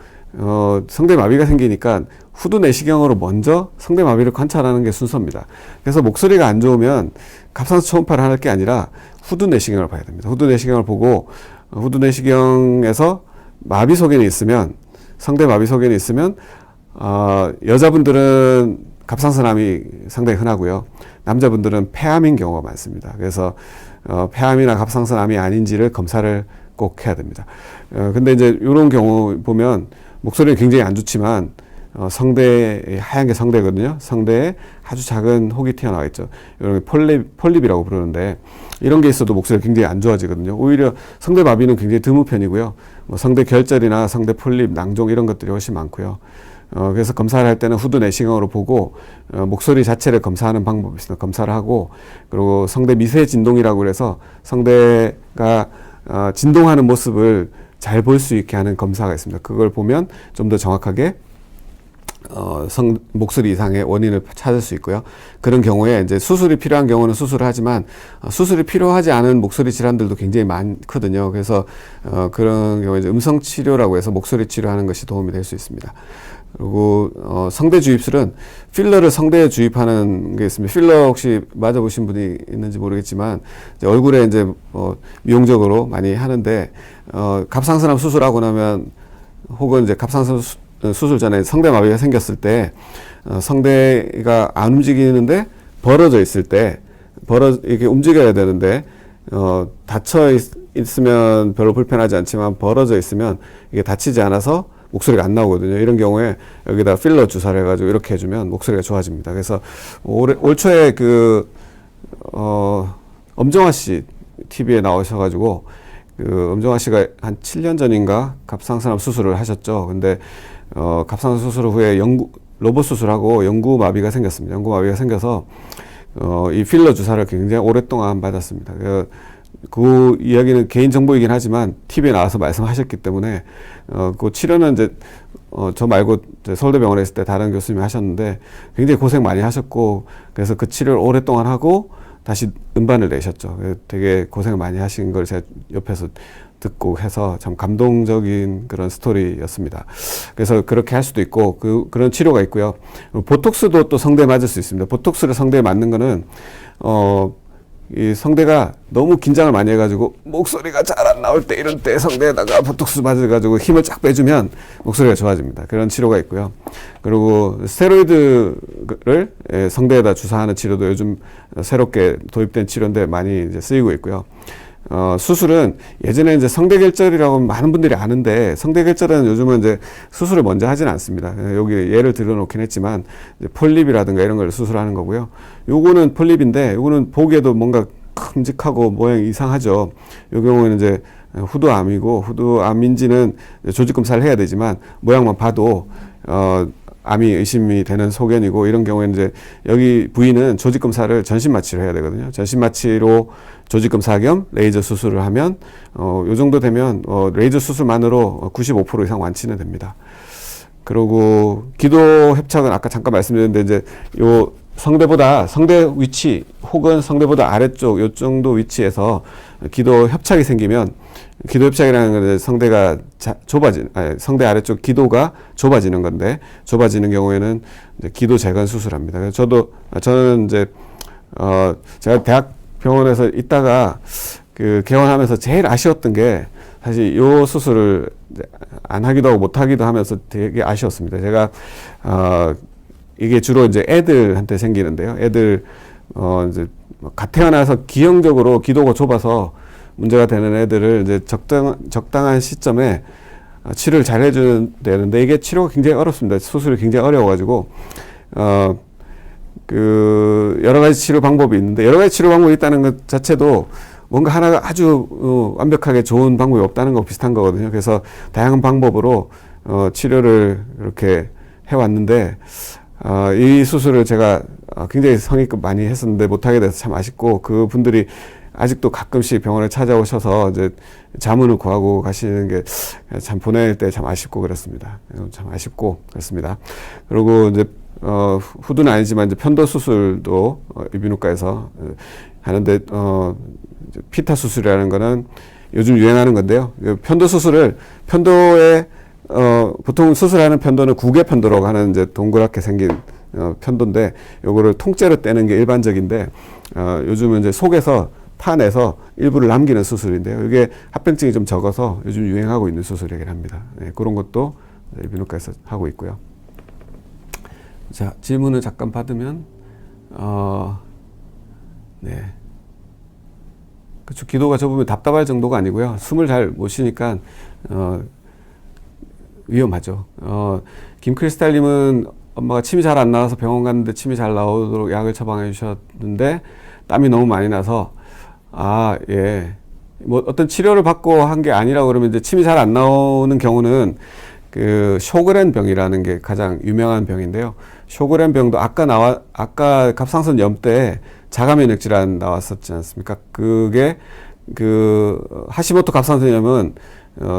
성대 마비가 생기니까 후두 내시경으로 먼저 성대 마비를 관찰하는 게 순서입니다. 그래서 목소리가 안 좋으면 갑상선 초음파를 할 게 아니라 후두 내시경을 봐야 됩니다. 후두 내시경을 보고 후두 내시경에서 마비 소견이 있으면 성대마비 소견이 있으면 여자분들은 갑상선암이 상당히 흔하고요. 남자분들은 폐암인 경우가 많습니다. 그래서 폐암이나 갑상선암이 아닌지를 검사를 꼭 해야 됩니다. 근데 이제 이런 경우 보면 목소리는 굉장히 안 좋지만 성대에 하얀 게 성대거든요. 성대에 아주 작은 혹이 튀어나와 있죠. 이런 게 폴립이라고 부르는데 이런 게 있어도 목소리가 굉장히 안 좋아지거든요. 오히려 성대마비는 굉장히 드문 편이고요. 뭐 성대 결절이나 성대 폴립, 낭종 이런 것들이 훨씬 많고요. 그래서 검사를 할 때는 후두 내시경으로 보고 목소리 자체를 검사하는 방법이 있습니다. 검사를 하고 그리고 성대 미세 진동이라고 그래서 성대가 진동하는 모습을 잘 볼 수 있게 하는 검사가 있습니다. 그걸 보면 좀 더 정확하게 목소리 이상의 원인을 찾을 수 있고요. 그런 경우에 이제 수술이 필요한 경우는 수술을 하지만 수술이 필요하지 않은 목소리 질환들도 굉장히 많거든요. 그래서 그런 경우에 이제 음성 치료라고 해서 목소리 치료하는 것이 도움이 될 수 있습니다. 그리고 성대 주입술은 필러를 성대에 주입하는 게 있습니다. 필러 혹시 맞아보신 분이 있는지 모르겠지만 이제 얼굴에 이제 미용적으로 많이 하는데 갑상선암 수술하고 나면 혹은 이제 갑상선 수술 전에 성대마비가 생겼을 때 성대가 안 움직이는데 벌어져 있을 때 이렇게 움직여야 되는데 닫혀 있으면 별로 불편하지 않지만 벌어져 있으면 이게 닫히지 않아서 목소리가 안 나오거든요. 이런 경우에 여기다 필러 주사를 해가지고 이렇게 해주면 목소리가 좋아집니다. 그래서 올 초에 엄정화 씨 TV에 나오셔가지고 엄정화 씨가 한 7년 전인가 갑상선암 수술을 하셨죠. 근데 갑상선 수술 후에 로봇 수술하고 영구마비가 생겼습니다. 영구마비가 생겨서 이 필러 주사를 굉장히 오랫동안 받았습니다. 그 이야기는 개인정보이긴 하지만 TV에 나와서 말씀하셨기 때문에 그 치료는 이제 저 말고 서울대병원에 있을 때 다른 교수님이 하셨는데 굉장히 고생 많이 하셨고 그래서 그 치료를 오랫동안 하고 다시 음반을 내셨죠. 되게 고생을 많이 하신 걸 제가 옆에서 듣고 해서 참 감동적인 그런 스토리였습니다. 그래서 그렇게 할 수도 있고 그런 치료가 있고요. 보톡스도 또 성대에 맞을 수 있습니다. 보톡스를 성대에 맞는 거는 이 성대가 너무 긴장을 많이 해가지고 목소리가 잘 안 나올 때 이런 때 성대에다가 보톡스 맞아가지고 힘을 쫙 빼주면 목소리가 좋아집니다. 그런 치료가 있고요. 그리고 스테로이드를 성대에다 주사하는 치료도 요즘 새롭게 도입된 치료인데 많이 이제 쓰이고 있고요. 수술은 예전에 이제 성대결절이라고 많은 분들이 아는데 성대결절은 요즘은 이제 수술을 먼저 하진 않습니다. 여기 예를 들어놓긴 했지만 이제 폴립이라든가 이런 걸 수술하는 거고요. 요거는 폴립인데 요거는 보기에도 뭔가 큼직하고 모양이 이상하죠. 요 경우에는 이제 후두암이고 후두암인지는 조직 검사를 해야 되지만 모양만 봐도 암이 의심이 되는 소견이고 이런 경우에는 이제 여기 부위는 조직 검사를 전신 마취를 해야 되거든요. 전신 마취로 조직 검사 겸 레이저 수술을 하면 요 정도 되면 레이저 수술만으로 95% 이상 완치는 됩니다. 그리고 기도 협착은 아까 잠깐 말씀드렸는데 이제 요 성대 위치 혹은 성대보다 아래쪽 요 정도 위치에서 기도 협착이 생기면 기도 협착이라는 건 성대가 성대 아래쪽 기도가 좁아지는 건데 좁아지는 경우에는 이제 기도 재건 수술합니다. 그래서 저는 이제 제가 대학 병원에서 있다가 개원하면서 제일 아쉬웠던 게 사실 요 수술을 안 하기도 하고 못 하기도 하면서 되게 아쉬웠습니다. 제가 이게 주로 이제 애들한테 생기는데요. 애들 이제 갓 태어나서 기형적으로 기도가 좁아서 문제가 되는 애들을 이제 적당한 시점에 치료를 잘 해주는 되는데 이게 치료가 굉장히 어렵습니다. 수술이 굉장히 어려워가지고 여러 가지 치료 방법이 있는데 여러 가지 치료 방법이 있다는 것 자체도 뭔가 하나가 아주 완벽하게 좋은 방법이 없다는 거 비슷한 거거든요. 그래서 다양한 방법으로 치료를 이렇게 해왔는데 이 수술을 제가 굉장히 성의껏 많이 했었는데 못하게 돼서 참 아쉽고 그 분들이 아직도 가끔씩 병원에 찾아오셔서 이제 자문을 구하고 가시는 게 참 보낼 때 참 아쉽고 그렇습니다. 참 아쉽고 그렇습니다. 그리고 이제 후두는 아니지만 이제 편도 수술도 이비인후과에서 하는데 피타 수술이라는 거는 요즘 유행하는 건데요. 편도 수술을 편도에 보통 수술하는 편도는 구개 편도라고 하는 이제 동그랗게 생긴 편도인데 요거를 통째로 떼는 게 일반적인데 요즘은 이제 속에서 파내서 일부를 남기는 수술인데요. 이게 합병증이 좀 적어서 요즘 유행하고 있는 수술이긴 합니다. 네, 그런 것도 이비인후과에서 하고 있고요. 자, 질문을 잠깐 받으면, 네. 그쵸. 기도가 좁으면 답답할 정도가 아니고요. 숨을 잘 못 쉬니까, 위험하죠. 김크리스탈님은 엄마가 침이 잘 안 나와서 병원 갔는데 침이 잘 나오도록 약을 처방해 주셨는데, 땀이 너무 많이 나서, 예. 뭐 어떤 치료를 받고 한 게 아니라 그러면 이제 침이 잘 안 나오는 경우는 그 쇼그렌 병이라는 게 가장 유명한 병인데요. 쇼그렌 병도 아까 갑상선염 때 자가면역 질환 나왔었지 않습니까? 그게 그 하시모토 갑상선염은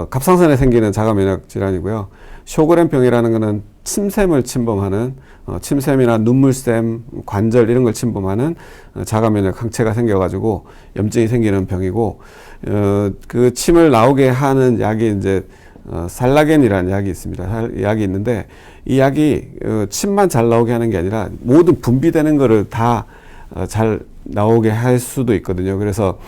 갑상선에 생기는 자가면역 질환이고요. 쇼그렌 병이라는 거는 침샘을 침범하는 침샘이나 눈물샘, 관절 이런 걸 침범하는 자가면역 항체가 생겨가지고 염증이 생기는 병이고, 그 침을 나오게 하는 약이 이제 살라겐이라는 약이 있습니다. 약이 있는데 이 약이 침만 잘 나오게 하는 게 아니라 모든 분비되는 거를 다 잘 나오게 할 수도 있거든요. 그래서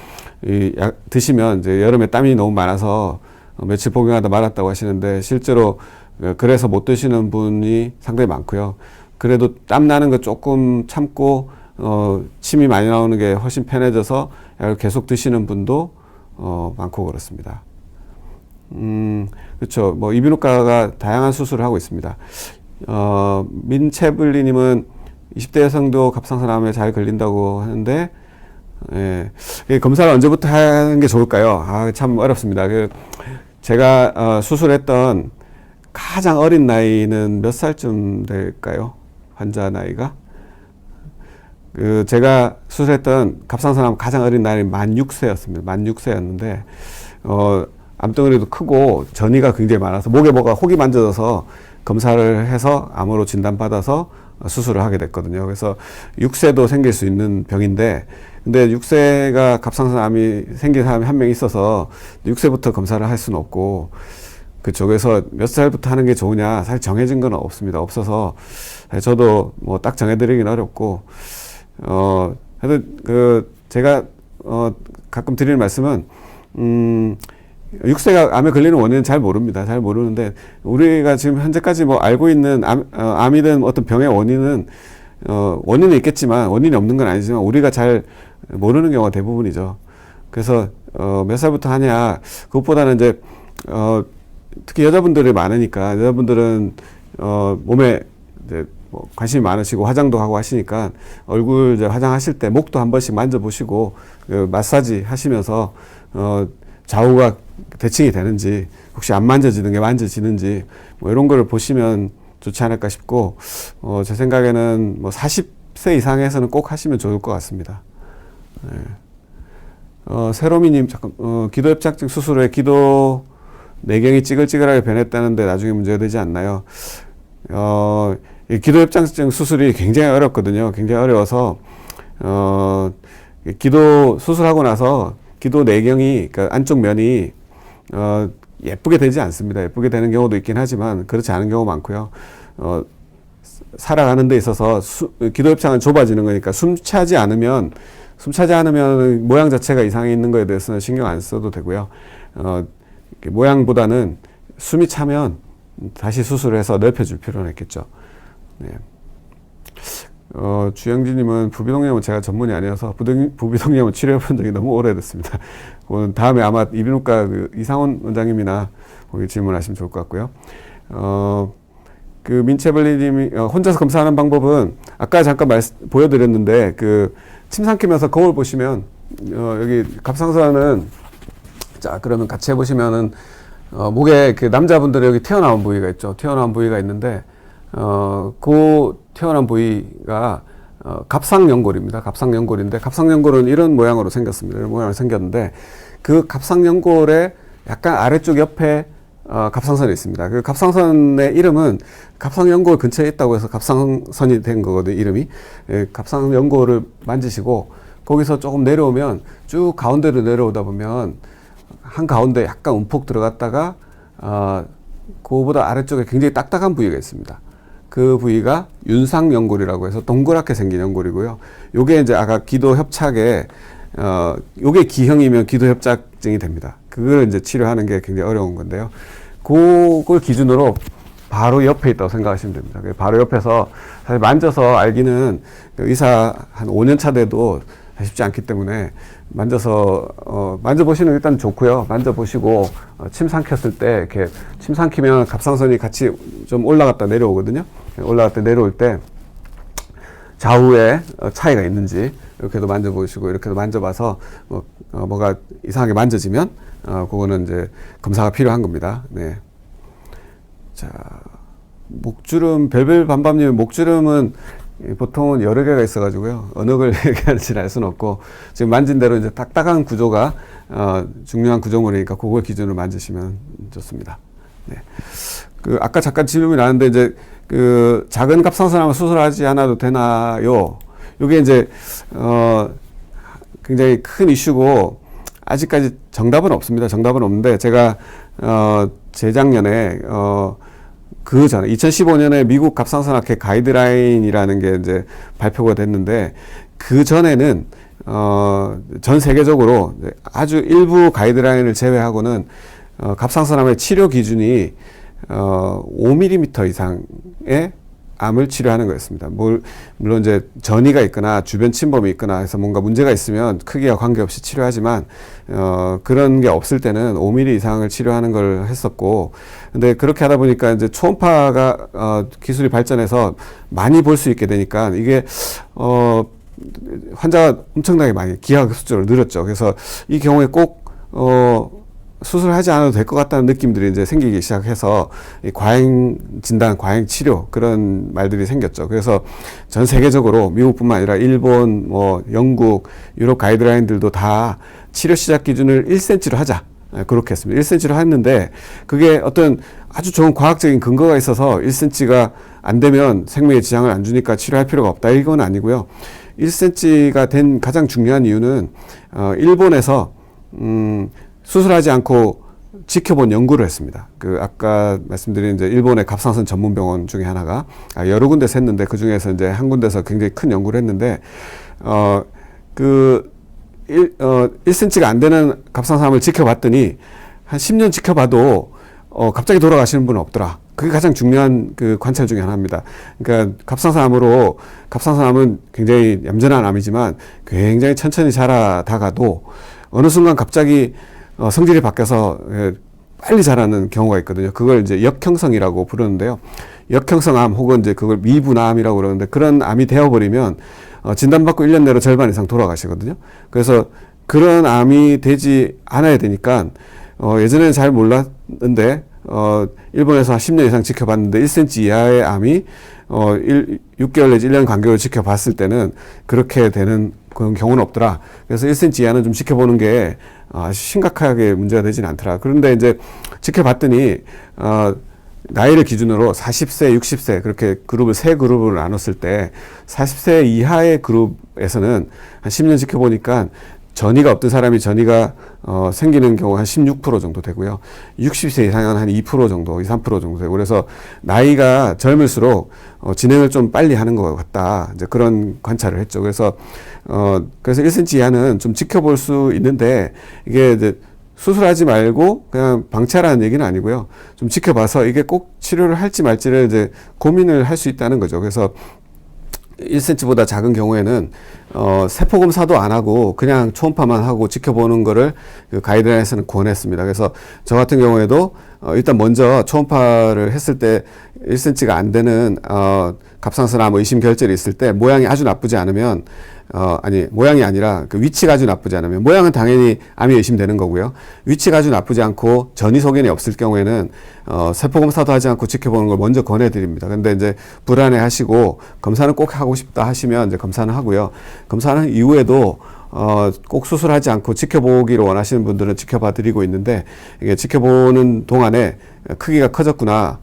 이 약 드시면 이제 여름에 땀이 너무 많아서 며칠 복용하다 말았다고 하시는데 실제로 그래서 못 드시는 분이 상당히 많고요. 그래도 땀 나는 거 조금 참고 침이 많이 나오는 게 훨씬 편해져서 약을 계속 드시는 분도 많고 그렇습니다. 그렇죠. 뭐 이비인후과가 다양한 수술을 하고 있습니다. 민채블리님은 20대 여성도 갑상선암에 잘 걸린다고 하는데, 예, 검사를 언제부터 하는 게 좋을까요? 참 어렵습니다. 제가 수술했던 가장 어린 나이는 몇 살쯤 될까요? 환자 나이가? 제가 수술했던 갑상선암 가장 어린 나이는 만 6세였습니다. 만 6세였는데, 암덩어리도 크고 전이가 굉장히 많아서 목에 뭐가 혹이 만져져서 검사를 해서 암으로 진단받아서 수술을 하게 됐거든요. 그래서 6세도 생길 수 있는 병인데, 근데 6세가 갑상선암이 생긴 사람이 한 명 있어서 6세부터 검사를 할 수는 없고, 그쵸. 그래서 몇 살부터 하는 게 좋으냐, 사실 정해진 건 없습니다. 없어서 저도 뭐 딱 정해드리긴 어렵고, 하여튼 제가 가끔 드리는 말씀은 6세가 암에 걸리는 원인은 잘 모릅니다. 잘 모르는데 우리가 지금 현재까지 뭐 알고 있는 암이든 어떤 병의 원인은 원인은 있겠지만 원인이 없는 건 아니지만 우리가 잘 모르는 경우가 대부분이죠. 그래서 몇 살부터 하냐, 그것보다는 이제 특히 여자분들이 많으니까 여자분들은 몸에 이제 뭐 관심이 많으시고 화장도 하고 하시니까 얼굴 이제 화장하실 때 목도 한 번씩 만져보시고 마사지 하시면서 좌우가 대칭이 되는지, 혹시 안 만져지는 게 만져지는지, 뭐 이런 거를 보시면 좋지 않을까 싶고, 제 생각에는 뭐 40세 이상에서는 꼭 하시면 좋을 것 같습니다. 네. 세로미님, 잠깐, 기도협착증 수술 후에 기도 내경이 찌글찌글하게 변했다는데 나중에 문제가 되지 않나요? 이 기도협착증 수술이 굉장히 어렵거든요. 굉장히 어려워서, 기도 수술하고 나서 기도 내경이, 그러니까 안쪽 면이 예쁘게 되지 않습니다. 예쁘게 되는 경우도 있긴 하지만 그렇지 않은 경우 많고요. 살아가는 데 있어서 기도협착은 좁아지는 거니까 숨차지 않으면 모양 자체가 이상이 있는 거에 대해서는 신경 안 써도 되고요. 모양보다는 숨이 차면 다시 수술을 해서 넓혀줄 필요는 있겠죠. 네. 주영진님은 부비동염은 제가 전문이 아니어서 부비동염은 치료해 본 적이 너무 오래됐습니다. 다음에 아마 이비인후과 이상원 원장님이나 거기 질문하시면 좋을 것 같고요. 민채블리님이 혼자서 검사하는 방법은 아까 잠깐 보여드렸는데 침 삼키면서 거울 보시면 여기 갑상선은, 자 그러면 같이 해보시면은 목에 남자분들의 여기 튀어나온 부위가 있죠. 튀어나온 부위가 있는데 그 튀어나온 부위가 갑상연골입니다. 갑상연골인데 갑상연골은 이런 모양으로 생겼습니다. 이런 모양으로 생겼는데 그 갑상연골의 약간 아래쪽 옆에 갑상선이 있습니다. 그 갑상선의 이름은 갑상연골 근처에 있다고 해서 갑상선이 된 거거든요. 이름이. 갑상연골을 만지시고 거기서 조금 내려오면 쭉 가운데로 내려오다 보면 한 가운데 약간 움푹 들어갔다가 그거보다 아래쪽에 굉장히 딱딱한 부위가 있습니다. 그 부위가 윤상연골이라고 해서 동그랗게 생긴 연골이고요. 요게 이제 아까 기도협착에 요게 기형이면 기도협착증이 됩니다. 그걸 이제 치료하는 게 굉장히 어려운 건데요. 그걸 기준으로 바로 옆에 있다고 생각하시면 됩니다. 바로 옆에서 사실 만져서 알기는 의사 한 5년 차 돼도 쉽지 않기 때문에 만져서 만져보시는 게 일단 좋고요. 만져보시고 침 삼켰을 때 이렇게 침 삼키면 갑상선이 같이 좀 올라갔다 내려오거든요. 올라갔다 내려올 때 좌우에 차이가 있는지 이렇게도 만져보시고 이렇게도 만져봐서 뭐가 이상하게 만져지면 그거는 이제 검사가 필요한 겁니다. 네. 자, 목주름, 별별밤밤님 목주름은 보통은 여러 개가 있어가지고요. 어느 걸 얘기하는지 알 수는 없고, 지금 만진 대로 이제 딱딱한 구조가, 중요한 구조물이니까 그걸 기준으로 만지시면 좋습니다. 네. 아까 잠깐 질문이 나왔는데, 이제, 작은 갑상선암을 수술하지 않아도 되나요? 요게 이제, 굉장히 큰 이슈고, 아직까지 정답은 없습니다. 정답은 없는데, 제가, 재작년에, 그 전에 2015년에 미국 갑상선학회 가이드라인이라는 게 이제 발표가 됐는데 그 전에는 전 세계적으로 아주 일부 가이드라인을 제외하고는 갑상선암의 치료 기준이 5mm 이상의 암을 치료하는 거였습니다. 물론 이제 전이가 있거나 주변 침범이 있거나 해서 뭔가 문제가 있으면 크기와 관계없이 치료하지만 그런 게 없을 때는 5mm 이상을 치료하는 걸 했었고, 근데 그렇게 하다 보니까 이제 초음파가 기술이 발전해서 많이 볼 수 있게 되니까 이게 환자가 엄청나게 많이 기하급수적으로 늘었죠. 그래서 이 경우에 꼭 수술하지 않아도 될 것 같다는 느낌들이 이제 생기기 시작해서 이 과잉 진단, 과잉 치료 그런 말들이 생겼죠. 그래서 전 세계적으로 미국뿐만 아니라 일본, 영국, 유럽 가이드라인들도 다 치료 시작 기준을 1cm로 하자. 그렇게 했습니다. 1cm로 했는데 그게 어떤 아주 좋은 과학적인 근거가 있어서 1cm가 안 되면 생명에 지장을 안 주니까 치료할 필요가 없다. 이건 아니고요. 1cm가 된 가장 중요한 이유는 일본에서 수술하지 않고 지켜본 연구를 했습니다. 아까 말씀드린 이제 일본의 갑상선 전문병원 중에 하나가 여러 군데서 했는데 그 중에서 이제 한 군데서 굉장히 큰 연구를 했는데 1cm가 안 되는 갑상선암을 지켜봤더니 한 10년 지켜봐도 갑자기 돌아가시는 분은 없더라. 그게 가장 중요한 관찰 중에 하나입니다. 그러니까 갑상선암은 굉장히 얌전한 암이지만 굉장히 천천히 자라다가도 어느 순간 갑자기 성질이 바뀌어서 빨리 자라는 경우가 있거든요. 그걸 이제 역형성이라고 부르는데요. 역형성암 혹은 이제 그걸 미분암이라고 그러는데 그런 암이 되어버리면 진단받고 1년 내로 절반 이상 돌아가시거든요. 그래서 그런 암이 되지 않아야 되니까 예전에는 잘 몰랐는데 일본에서 한 10년 이상 지켜봤는데 1cm 이하의 암이 6개월 내지 1년 간격을 지켜봤을 때는 그렇게 되는 그런 경우는 없더라. 그래서 1cm 이하는 좀 지켜보는 게 심각하게 문제가 되지는 않더라. 그런데 이제 지켜봤더니 나이를 기준으로 40세, 60세 그렇게 세 그룹을 나눴을 때 40세 이하의 그룹에서는 한 10년 지켜보니까 전이가 없던 사람이 전이가 생기는 경우가 한 16% 정도 되고요. 60세 이상은 한 2% 정도, 2, 3% 정도 되고 그래서 나이가 젊을수록 진행을 좀 빨리 하는 것 같다. 이제 그런 관찰을 했죠. 그래서 1cm 이하는 좀 지켜볼 수 있는데 이게 이제 수술하지 말고 그냥 방치하라는 얘기는 아니고요. 좀 지켜봐서 이게 꼭 치료를 할지 말지를 이제 고민을 할 수 있다는 거죠. 그래서 1cm보다 작은 경우에는 세포 검사도 안 하고 그냥 초음파만 하고 지켜보는 거를 가이드라인에서는 권했습니다. 그래서 저 같은 경우에도 일단 먼저 초음파를 했을 때 1cm가 안 되는 갑상선암 의심 결절이 있을 때 모양이 아주 나쁘지 않으면 모양이 아니라 위치가 아주 나쁘지 않으면 모양은 당연히 암이 의심되는 거고요. 위치가 아주 나쁘지 않고 전이 소견이 없을 경우에는 세포 검사도 하지 않고 지켜보는 걸 먼저 권해드립니다. 근데 이제 불안해 하시고 검사는 꼭 하고 싶다 하시면 이제 검사는 하고요. 검사는 이후에도 꼭 수술하지 않고 지켜보기를 원하시는 분들은 지켜봐 드리고 있는데 이게 지켜보는 동안에 크기가 커졌거나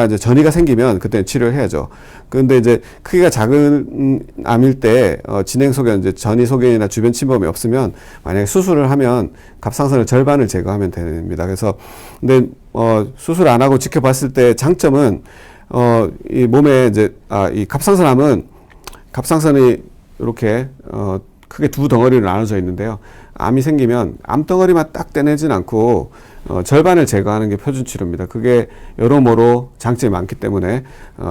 이제 전이가 생기면 그때 치료를 해야죠. 그런데 이제 크기가 작은 암일 때 진행 소견, 이제 전이 소견이나 주변 침범이 없으면 만약에 수술을 하면 갑상선의 절반을 제거하면 됩니다. 그래서 근데 수술 안 하고 지켜봤을 때 장점은 이 몸에 이제 이 갑상선암은 갑상선이 이렇게 크게 두 덩어리로 나눠져 있는데요. 암이 생기면 암덩어리만 딱 떼내진 않고 절반을 제거하는 게 표준 치료입니다. 그게 여러모로 장점이 많기 때문에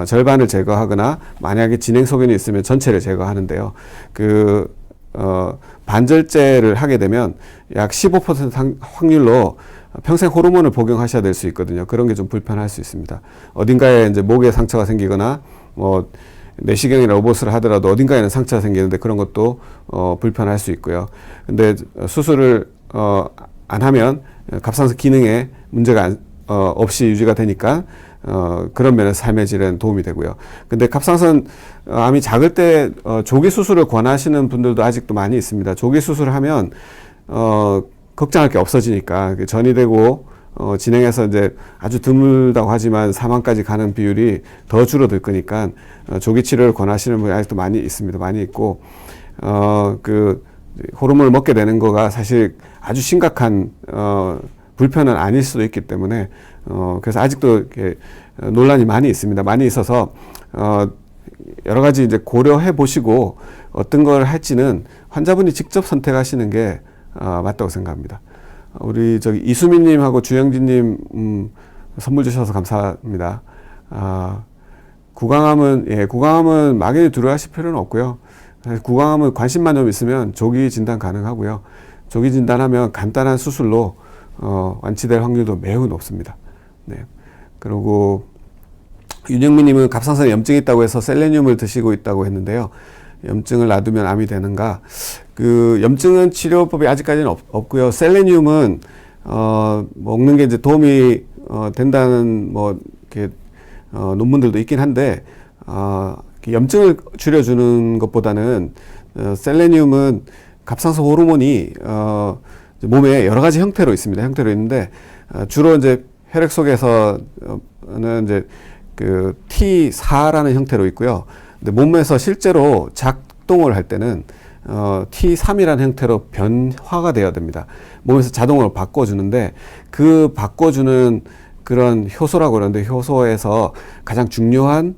절반을 제거하거나 만약에 진행 소견이 있으면 전체를 제거하는데요. 반절제를 하게 되면 약 15% 확률로 평생 호르몬을 복용하셔야 될 수 있거든요. 그런 게 좀 불편할 수 있습니다. 어딘가에 이제 목에 상처가 생기거나 뭐 내시경이나 로봇을 하더라도 어딘가에는 상처가 생기는데 그런 것도 불편할 수 있고요. 근데 수술을 안 하면 갑상선 기능에 문제가 없이 유지가 되니까 그런 면에서 삶의 질에는 도움이 되고요. 근데 갑상선 암이 작을 때 조기 수술을 권하시는 분들도 아직도 많이 있습니다. 조기 수술을 하면 걱정할 게 없어지니까 전이 되고 진행해서 이제 아주 드물다고 하지만 사망까지 가는 비율이 더 줄어들 거니까 조기 치료를 권하시는 분이 아직도 많이 있습니다. 많이 있고 호르몬을 먹게 되는 거가 사실 아주 심각한 불편은 아닐 수도 있기 때문에 그래서 아직도 이렇게 논란이 많이 있습니다. 많이 있어서 여러 가지 이제 고려해 보시고 어떤 걸 할지는 환자분이 직접 선택하시는 게 맞다고 생각합니다. 우리 이수민님하고 주영진님 선물 주셔서 감사합니다. 구강암은 막연히 두려워하실 필요는 없고요. 구강암은 관심만 좀 있으면 조기 진단 가능하고요. 조기 진단하면 간단한 수술로 완치될 확률도 매우 높습니다. 네. 그리고 윤영민님은 갑상선에 염증이 있다고 해서 셀레늄을 드시고 있다고 했는데요. 염증을 놔두면 암이 되는가? 염증은 치료법이 아직까지는 없고요. 셀레늄은 먹는 게 이제 도움이 된다는 논문들도 있긴 한데 염증을 줄여주는 것보다는 셀레늄은 갑상선 호르몬이 몸에 여러 가지 형태로 있습니다. 형태로 있는데 주로 이제 혈액 속에서는 이제 T4라는 형태로 있고요. 근데 몸에서 실제로 작동을 할 때는 T3이라는 형태로 변화가 되어야 됩니다. 몸에서 자동으로 바꿔주는데 그 바꿔주는 그런 효소라고 그러는데 효소에서 가장 중요한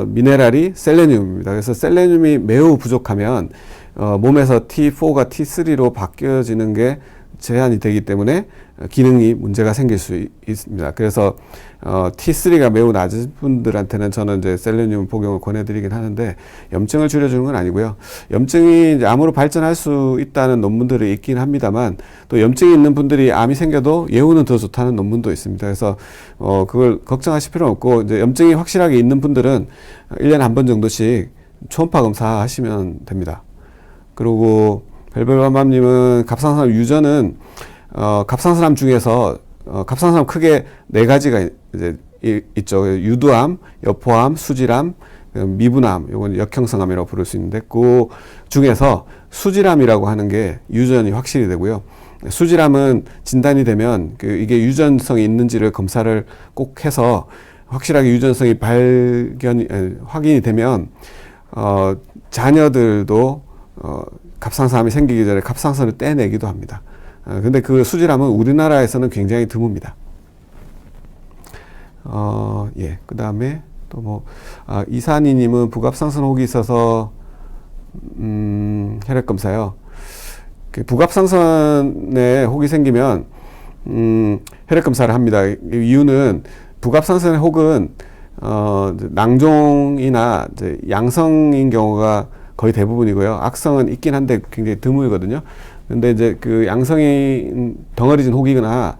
미네랄이 셀레늄입니다. 그래서 셀레늄이 매우 부족하면 몸에서 T4가 T3로 바뀌어지는 게 제한이 되기 때문에 기능이 문제가 생길 수 있습니다. 그래서 T3가 매우 낮은 분들한테는 저는 이제 셀레늄 복용을 권해드리긴 하는데 염증을 줄여주는 건 아니고요. 염증이 이제 암으로 발전할 수 있다는 논문들이 있긴 합니다만 또 염증이 있는 분들이 암이 생겨도 예후는 더 좋다는 논문도 있습니다. 그래서 그걸 걱정하실 필요는 없고 이제 염증이 확실하게 있는 분들은 1년에 한 번 정도씩 초음파 검사하시면 됩니다. 그리고 별별밤밤님은 갑상선 유전은 갑상선암 중에서 갑상선암 크게 4가지가 이제 있죠. 유두암, 여포암, 수질암, 미분암, 요건 역형성암이라고 부를 수 있는데 그 중에서 수질암이라고 하는 게 유전이 확실히 되고요. 수질암은 진단이 되면 이게 유전성이 있는지를 검사를 꼭 해서 확실하게 유전성이 확인이 되면 자녀들도 갑상선암이 생기기 전에 갑상선을 떼내기도 합니다. 근데 그 수질암은 우리나라에서는 굉장히 드뭅니다. 그 다음에 또 이산희님은 부갑상선 혹이 있어서, 혈액검사요. 부갑상선에 혹이 생기면, 혈액검사를 합니다. 이유는 부갑상선의 혹은, 낭종이나 이제 양성인 경우가 거의 대부분이고요. 악성은 있긴 한데 굉장히 드물거든요. 근데 이제 양성인 덩어리진 혹이거나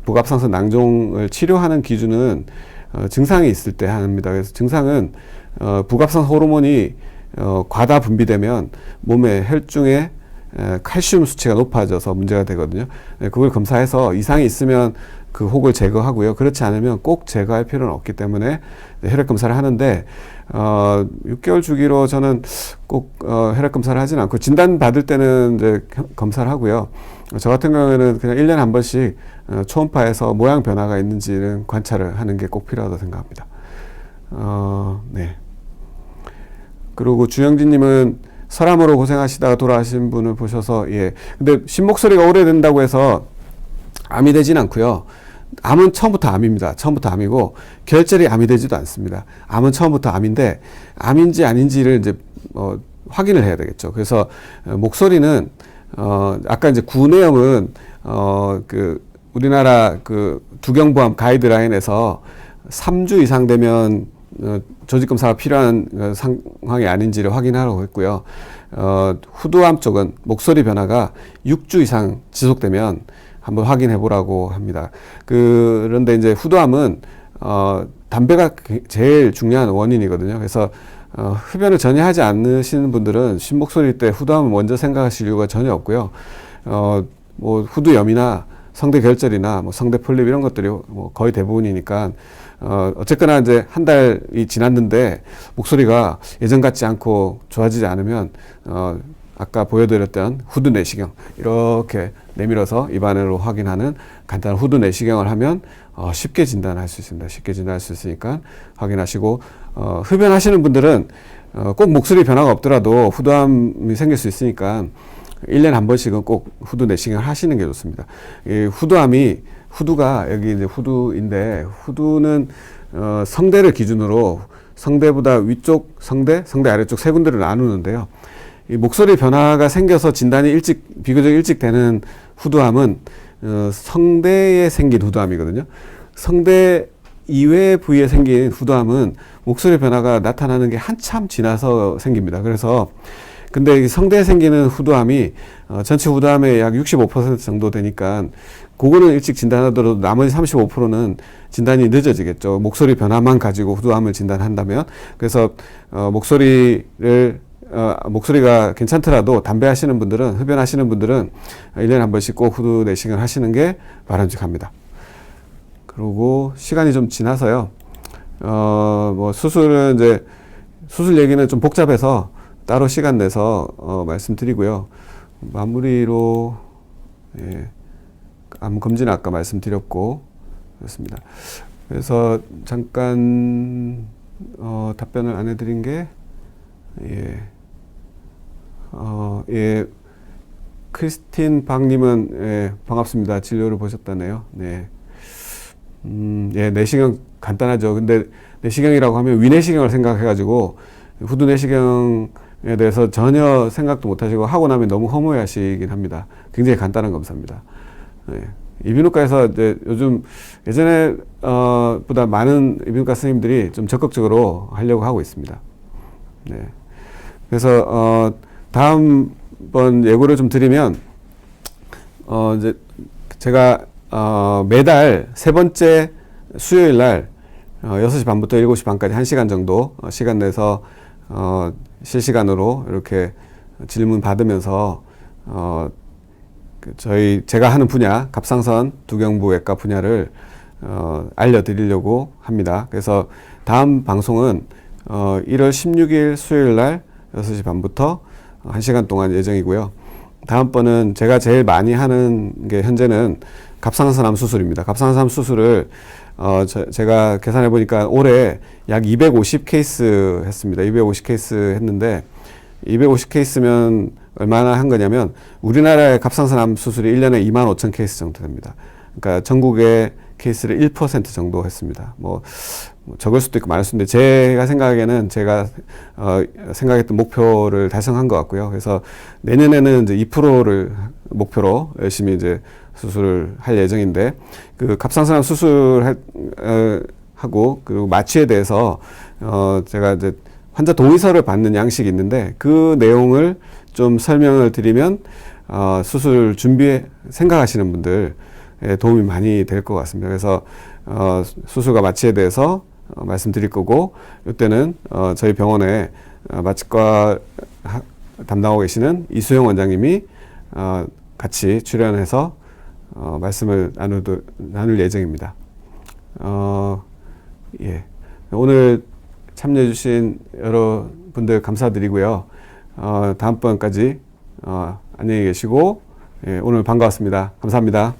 부갑상선 낭종을 치료하는 기준은 증상이 있을 때 합니다. 그래서 증상은 부갑상선 호르몬이 과다 분비되면 몸의 혈중에 칼슘 수치가 높아져서 문제가 되거든요. 그걸 검사해서 이상이 있으면 그 혹을 제거하고요. 그렇지 않으면 꼭 제거할 필요는 없기 때문에 혈액 검사를 하는데 6개월 주기로 저는 꼭 혈액 검사를 하진 않고 진단 받을 때는 이제 검사를 하고요. 저 같은 경우에는 그냥 1년에 한 번씩 초음파에서 모양 변화가 있는지는 관찰을 하는 게 꼭 필요하다고 생각합니다. 네. 그리고 주영진님은 설암으로 고생하시다가 돌아가신 분을 보셔서 근데 심목소리가 오래된다고 해서 암이 되진 않고요. 암은 처음부터 암입니다. 처음부터 암이고 결절이 암이 되지도 않습니다. 암은 처음부터 암인데 암인지 아닌지를 이제 확인을 해야 되겠죠. 그래서 목소리는 아까 이제 구내염은 그 우리나라 그 두경보험 가이드라인에서 3주 이상 되면 조직 검사가 필요한 상황이 아닌지를 확인하라고 했고요. 후두암 쪽은 목소리 변화가 6주 이상 지속되면 한번 확인해 보라고 합니다. 그런데 이제 후두암은 담배가 제일 중요한 원인이거든요. 그래서 흡연을 전혀 하지 않으시는 분들은 쉰 목소리 때 후두암을 먼저 생각하실 이유가 전혀 없고요. 뭐 후두염이나 성대 결절이나 뭐 성대 폴립 이런 것들이 뭐 거의 대부분이니까 어쨌거나 이제 한 달이 지났는데 목소리가 예전 같지 않고 좋아지지 않으면 아까 보여드렸던 후두 내시경 이렇게 내밀어서 입안으로 확인하는 간단한 후두 내시경을 하면 쉽게 진단할 수 있습니다. 쉽게 진단할 수 있으니까 확인하시고 흡연하시는 분들은 꼭 목소리 변화가 없더라도 후두암이 생길 수 있으니까 1년에 한 번씩은 꼭 후두 내시경을 하시는 게 좋습니다. 이 후두가 여기 이제 후두인데 후두는 성대를 기준으로 성대보다 위쪽 성대 아래쪽 세 군데를 나누는데요. 이 목소리 변화가 생겨서 진단이 비교적 일찍 되는 후두암은 성대에 생긴 후두암이거든요. 성대 이외의 부위에 생긴 후두암은 목소리 변화가 나타나는 게 한참 지나서 생깁니다. 그래서 근데 이 성대에 생기는 후두암이 전체 후두암의 약 65% 정도 되니까 그거는 일찍 진단하더라도 나머지 35%는 진단이 늦어지겠죠. 목소리 변화만 가지고 후두암을 진단한다면. 그래서 목소리가 괜찮더라도 담배 하시는 분들은, 흡연하시는 분들은 1년에 한 번씩 꼭 후두 내시경을 하시는 게 바람직합니다. 그리고 시간이 좀 지나서요. 뭐 수술은 이제 수술 얘기는 좀 복잡해서 따로 시간 내서 말씀드리고요. 마무리로 암 검진은 아까 말씀드렸고 그렇습니다. 그래서 잠깐 답변을 안 해드린 게 크리스틴 박님은 반갑습니다. 진료를 보셨다네요. 네. 내시경 간단하죠. 근데 내시경이라고 하면 위내시경을 생각해가지고 후두 내시경에 대해서 전혀 생각도 못 하시고 하고 나면 너무 허무해 하시긴 합니다. 굉장히 간단한 검사입니다. 이비인후과에서 이제 요즘 예전에 보다 많은 이비인후과 선생님들이 좀 적극적으로 하려고 하고 있습니다. 네. 그래서 다음번 예고를 좀 드리면 이제 제가 매달 세 번째 수요일 날 6시 반부터 7시 반까지 1시간 정도 시간 내서 실시간으로 이렇게 질문 받으면서 제가 하는 분야 갑상선 두경부외과 분야를 알려드리려고 합니다. 그래서 다음 방송은 1월 16일 수요일 날 6시 반부터 1시간 동안 예정이고요. 다음번은 제가 제일 많이 하는 게 현재는 갑상선암 수술입니다. 갑상선암 수술을 제가 계산해 보니까 올해 약 250 케이스 했습니다. 250 케이스 했는데 250 케이스면 얼마나 한 거냐면 우리나라의 갑상선암 수술이 1년에 25,000 케이스 정도 됩니다. 그러니까 전국의 케이스를 1% 정도 했습니다. 뭐 적을 수도 있고 많을 수도 있는데 제가 생각하기에는 제가 생각했던 목표를 달성한 것 같고요. 그래서 내년에는 이제 2%를 목표로 열심히 이제 수술을 할 예정인데 그 갑상선암 수술하고 그리고 마취에 대해서 제가 이제 환자 동의서를 받는 양식이 있는데 그 내용을 좀 설명을 드리면 수술 준비 생각하시는 분들 도움이 많이 될 것 같습니다. 그래서 수술과 마취에 대해서 말씀드릴 거고 이때는 저희 병원에 마취과 담당하고 계시는 이수영 원장님이 같이 출연해서 말씀을 나눌 예정입니다. 오늘 참여해 주신 여러분들 감사드리고요. 다음번까지 안녕히 계시고 오늘 반가웠습니다. 감사합니다.